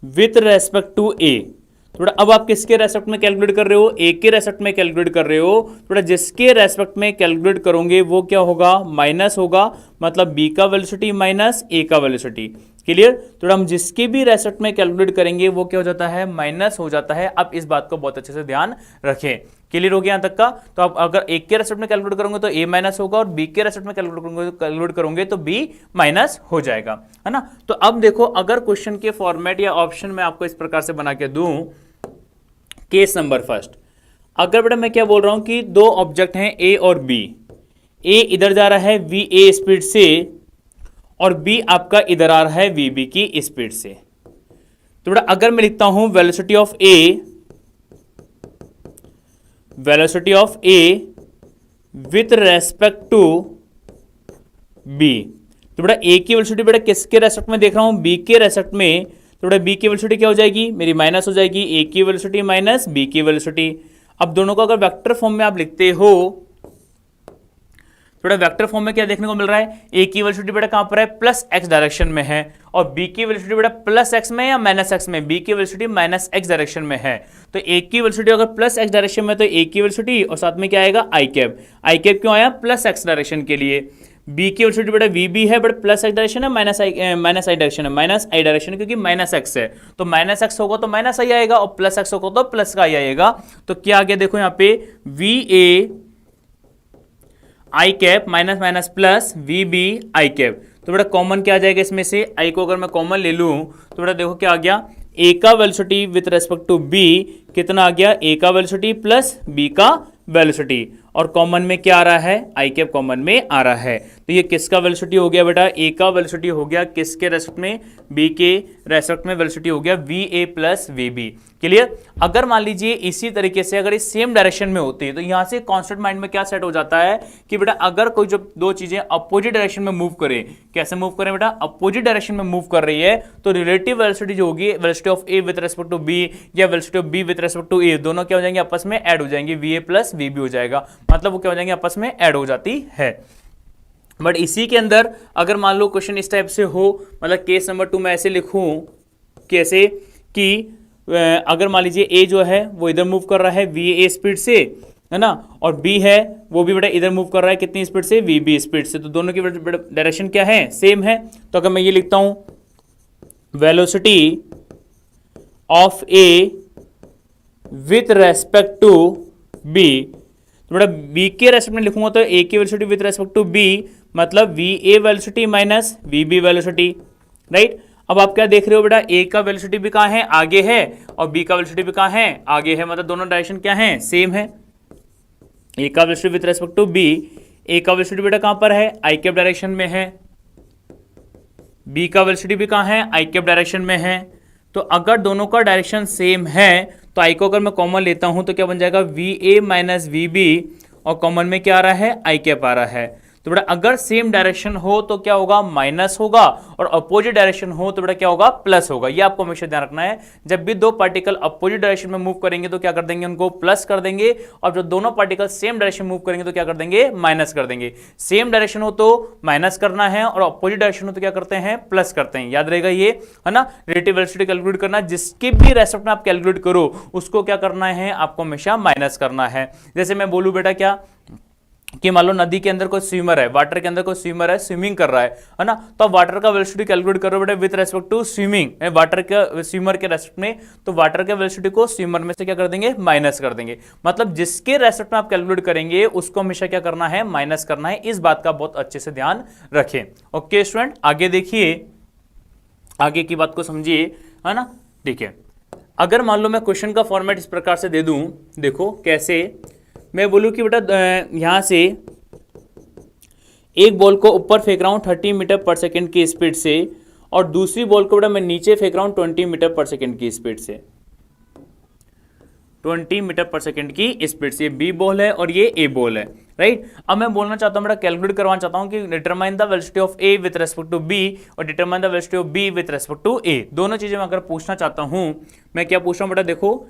with respect to A, थोड़ा अब आप किसके रेस्पेक्ट में कैलकुलेट कर रहे हो, ए के रेस्पेक्ट में कैलकुलेट कर रहे हो, थोड़ा जिसके रेस्पेक्ट में कैलकुलेट करोगे वो क्या होगा, माइनस होगा। मतलब बी का वेलोसिटी माइनस ए का वेलोसिटी, क्लियर? थोड़ा हम जिसके भी रेस्पेक्ट में कैलकुलेट करेंगे वो क्या हो जाता है, माइनस हो जाता है। अब इस बात को बहुत अच्छे से ध्यान रखें, क्लियर हो गया यहां तक का? तो आप अगर ए के रेस्पेक्ट में कैलकुलेट करोगे तो ए माइनस होगा, और बी के रेस्पेक्ट में कैलकुलेट करोगे तो बी माइनस हो जाएगा, है ना? तो अब देखो अगर क्वेश्चन के फॉर्मेट या ऑप्शन में आपको इस प्रकार से बना के दूं, केस नंबर फर्स्ट, अगर बेटा मैं क्या बोल रहा हूं कि दो ऑब्जेक्ट हैं ए और बी, ए इधर जा रहा है वी ए स्पीड से और बी आपका इधर आ रहा है वी बी की स्पीड से। तो बेटा अगर मैं लिखता हूं velocity of A with respect to B, तो बेटा ए की वेलोसिटी बेटा किसके रेस्पेक्ट में देख रहा हूं, बी के रेस्पेक्ट में, तो बेटा बी की वेलोसिटी क्या हो जाएगी, मेरी माइनस हो जाएगी, ए की वेलोसिटी माइनस बी की वेलोसिटी। अब दोनों को अगर वेक्टर फॉर्म में आप लिखते हो, थोड़ा वेक्टर फॉर्म में क्या देखने को मिल रहा है, ए की वेलोसिटी बेटा कहां पर है, प्लस एक्स डायरेक्शन में है, और बी की वेलोसिटी बेटा प्लस एक्स में या माइनस एक्स में, बी की वेलोसिटी माइनस एक्स डायरेक्शन में है। तो ए की वेलोसिटी अगर प्लस एक्स डायरेक्शन में तो ए की वेलोसिटी और साथ में क्या आएगा, आई कैप। आई कैप क्यों आया, प्लस एक्स डायरेक्शन के लिए। बी की वेलोसिटी बेटा वी बी है, बट प्लस एक्स डायरेक्शन है, माइनस आई डायरेक्शन है, माइनस आई डायरेक्शन है क्योंकि माइनस एक्स है, तो माइनस एक्स होगा तो माइनस आई आएगा और प्लस एक्स होगा तो प्लस का आई आएगा। तो क्या आ गया देखो यहाँ पे v A i cap minus minus plus v B i cap. तो बेटा कॉमन क्या आ जाएगा इसमें से, आई को अगर मैं कॉमन ले लूं तो बेटा देखो क्या आ गया, ए का velocity with respect to B कितना आ गया, ए का वेलोसिटी प्लस बी का वेलोसिटी, और कॉमन में क्या आ रहा है, आई कैप कॉमन में आ रहा है। तो ये किसका वेलोसिटी हो गया बेटा, ए का वेलोसिटी हो गया किसके रेस्पेक्ट में, बी के रेस्पेक्ट में वेलोसिटी हो गया v A plus v B. Clear. अगर मान लीजिए इसी तरीके से अगर इस सेम डायरेक्शन में होती है तो यहां से कांस्टेंट माइंड में क्या सेट हो जाता है कि बेटा अगर कोई जो दो चीजें अपोजिट डायरेक्शन में मूव करें, कैसे मूव करें बेटा, अपोजिट डायरेक्शन में मूव कर रही है तो रिलेटिव वेलोसिटी जो होगी, velocity of A with respect to B या velocity of B with respect to A, दोनों क्या हो जाएंगे आपस में ऐड हो जाएंगे, v A plus v B हो जाएगा, मतलब वो क्या हो जाएंगे आपस में ऐड हो जाती है। बट इसी के अंदर अगर मान लो क्वेश्चन इस टाइप से हो, मतलब केस नंबर 2 में ऐसे लिखूं कैसे कि अगर मान लीजिए ए जो है वो इधर मूव कर रहा है वी ए स्पीड से, है ना, और बी है वो भी बेटा इधर मूव कर रहा है कितनी स्पीड से, वी बी स्पीड से, तो दोनों की डायरेक्शन क्या है, सेम है। तो अगर मैं ये लिखता हूं velocity of A with respect to B, तो बेटा बी के रेस्पेक्ट में लिखूंगा तो ए की velocity with respect to B मतलब v A velocity minus v B velocity, right. अब आप क्या देख रहे हो बेटा, ए का वेलोसिटी भी कहाँ है, आगे है, और बी का वेलोसिटी भी कहाँ है, आगे है, मतलब दोनों डायरेक्शन क्या है, सेम है। ए का velocity with respect to B, A का वेलोसिटी बेटा कहाँ पर है, आई कैप डायरेक्शन में है, बी का वेलोसिटी भी कहाँ है, आई कैप डायरेक्शन में है। तो अगर दोनों का डायरेक्शन सेम है तो आई को अगर मैं कॉमन लेता हूं तो क्या बन जाएगा, v A minus v B, और कॉमन में क्या आ रहा है, आई कैप आ रहा है। तो बेटा अगर सेम डायरेक्शन हो तो क्या होगा, माइनस होगा, और अपोजिट डायरेक्शन हो तो बेटा क्या होगा, प्लस होगा। ये आपको हमेशा ध्यान रखना है, जब भी दो पार्टिकल अपोजिट डायरेक्शन में मूव करेंगे तो क्या कर देंगे, उनको प्लस कर देंगे, और जब दोनों पार्टिकल सेम डायरेक्शन मूव करेंगे तो क्या कर देंगे, माइनस कर देंगे। सेम डायरेक्शन हो तो माइनस करना है, और अपोजिट डायरेक्शन हो तो क्या करते हैं, प्लस करते हैं। याद रहेगा ये, है ना। रिलेटिव वेलोसिटी कैलकुलेट करना, जिसके भी रेस्पेक्ट में आप कैलकुलेट करो उसको क्या करना है, आपको हमेशा माइनस करना है। जैसे मैं बोलूं बेटा क्या कि मान लो नदी के अंदर कोई स्विमर है, वाटर के अंदर कोई स्विमर है, स्विमिंग कर रहा है ना, तो आप वाटर का वेलोसिटी कैलकुलेट करो बेटा with respect to swimming, water के स्विमर के रेस्पेक्ट में, तो वाटर के वेलोसिटी को स्विमर में से क्या कर देंगे, माइनस कर देंगे। मतलब जिसके रेस्पेक्ट में आप कैलकुलेट करेंगे उसको हमेशा क्या करना है, माइनस करना है। इस बात का बहुत अच्छे से ध्यान रखें। ओके स्टूडेंट, आगे देखिए, आगे की बात को समझिए, है ना। देखिए अगर मान लो मैं क्वेश्चन का फॉर्मेट इस प्रकार से दे दूं, देखो कैसे, मैं बोलूं कि बेटा यहां से एक बॉल को ऊपर फेंक रहा हूं 30 मीटर पर सेकंड की स्पीड से, और दूसरी बॉल को बेटा मैं नीचे फेंक रहा हूं 20 मीटर पर सेकंड की स्पीड से, 20 मीटर पर सेकंड की स्पीड से। ये बी बॉल है और ये ए बॉल है, राइट। अब मैं बोलना चाहता हूं बेटा, कैलकुलेट करवाना चाहता हूं कि determine the velocity of A with respect to B और determine the velocity of B with respect to A. दोनों चीजें मैं अगर पूछना चाहता हूं, मैं क्या पूछ रहा हूं बेटा, देखो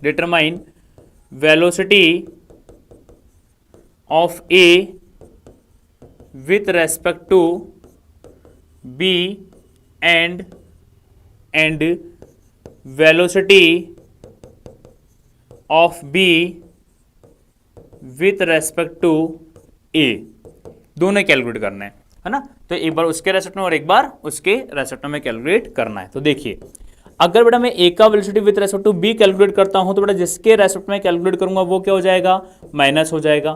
determine velocity of A with respect to B and velocity of B with respect to A, दोनों कैलकुलेट करना है ना। तो एक बार उसके रेस्पेक्ट में और एक बार उसके रेस्पेक्ट में कैलकुलेट करना है। तो देखिए अगर बेटा मैं ए का velocity with respect to B calculate करता हूं तो बेटा जिसके रेस्पेक्ट में कैलकुलेट करूंगा वो क्या हो जाएगा, माइनस हो जाएगा।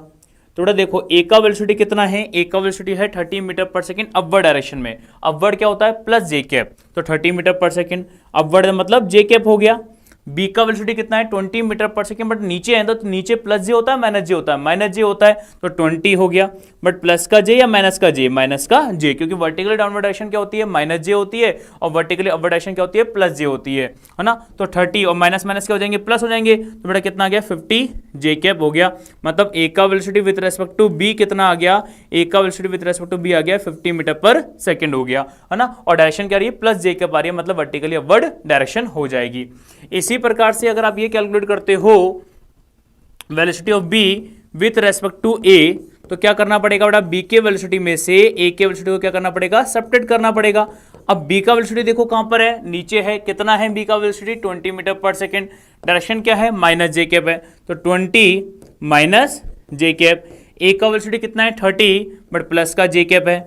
तो बेटा देखो ए का वेलोसिटी कितना है, ए का वेलोसिटी है 30 metre per second upward direction में। अपवर्ड क्या होता है, प्लस जे कैप, तो 30 मीटर पर सेकंड अपवर्ड मतलब जे कैप हो गया। बी का वेलोसिटी कितना है, 20 मीटर पर सेकंड, बट नीचे है तो नीचे प्लस जे होता है माइनस जे होता है, माइनस जे होता है तो 20 हो गया। बट प्लस का जे या माइनस का जे, माइनस का जे, क्योंकि वर्टिकली डाउनवर्ड डायरेक्शन क्या होती है, माइनस जे होती है, और वर्टिकली अपवर्ड डायरेक्शन क्या होती है, प्लस जे होती है ना। तो 30 और माइनस माइनस क्या हो जाएंगे, प्लस हो जाएंगे। तो बेटा कितना आ गया, 50 जे कैप हो गया। मतलब ए का velocity with respect to B कितना आ गया, ए का velocity with respect to B आ गया 50 मीटर पर सेकंड हो गया, है ना। और डायरेक्शन क्या आ रही है, प्लस जे कैप आ रही है, मतलब वर्टिकली अपवर्ड डायरेक्शन हो जाएगी। इसी प्रकार से अगर आप ये कैलकुलेट करते हो velocity of B with respect to A, तो क्या करना पड़ेगा बेटा, बी के वेलोसिटी में से ए के वेलोसिटी को क्या करना पड़ेगा, सब्ट्रैक्ट करना पड़ेगा। अब बी का वेलोसिटी देखो कहां पर है, नीचे है। कितना है बी का velocity, 20 metre per second. Direction क्या है, माइनस जे कैप है, तो 20 माइनस जे कैप। ए का वेलोसिटी कितना है 30, बट प्लस का जे कैप है,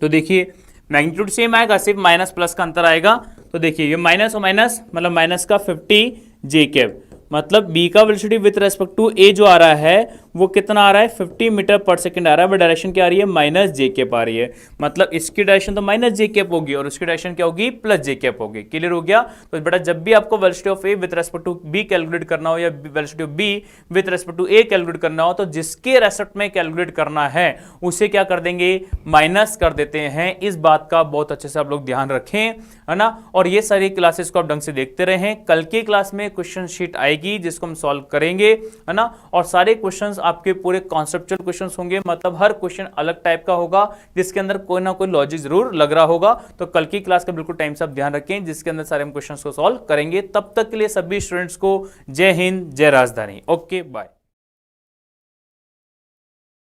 तो देखिए मैग्नीट्यूड सेम आएगा, सिर्फ माइनस प्लस का अंतर आएगा। तो देखिए ये माइनस और माइनस मतलब माइनस का 50 जे कैप, मतलब बी का वेलोसिटी विथ रेस्पेक्ट टू ए जो आ रहा है वो कितना आ रहा है 50 मीटर पर सेकंड आ रहा है, बट डायरेक्शन क्या आ रही है माइनस जे कैप आ रही है, मतलब इसकी डायरेक्शन तो माइनस जे कैप होगी और उसकी डायरेक्शन क्या होगी प्लस जे कैप होगी। क्लियर हो गया। तो बेटा जब भी आपको velocity of A with respect to B calculate करना हो या velocity of B with respect to A calculate करना हो, तो जिसके रेस्पेक्ट में कैलकुलेट करना है उसे क्या कर देंगे माइनस कर देते हैं। इस बात का बहुत अच्छे से आप लोग ध्यान रखें, है ना। और ये सारी क्लासेस को आप ढंग से देखते रहें, कल की क्लास में क्वेश्चन शीट आएगी जिसको हम सॉल्व करेंगे, है ना। और सारे क्वेश्चंस आपके पूरे कॉन्सेप्चुअल क्वेश्चंस होंगे, मतलब हर क्वेश्चन अलग टाइप का होगा जिसके अंदर कोई ना कोई लॉजिक जरूर लग रहा होगा। तो कल की क्लास का बिल्कुल टाइम से आप ध्यान रखें जिसके अंदर सारे हम क्वेश्चंस को सॉल्व करेंगे। तब तक के लिए सभी स्टूडेंट्स को जय हिंद, जय राजधानी। Okay bye.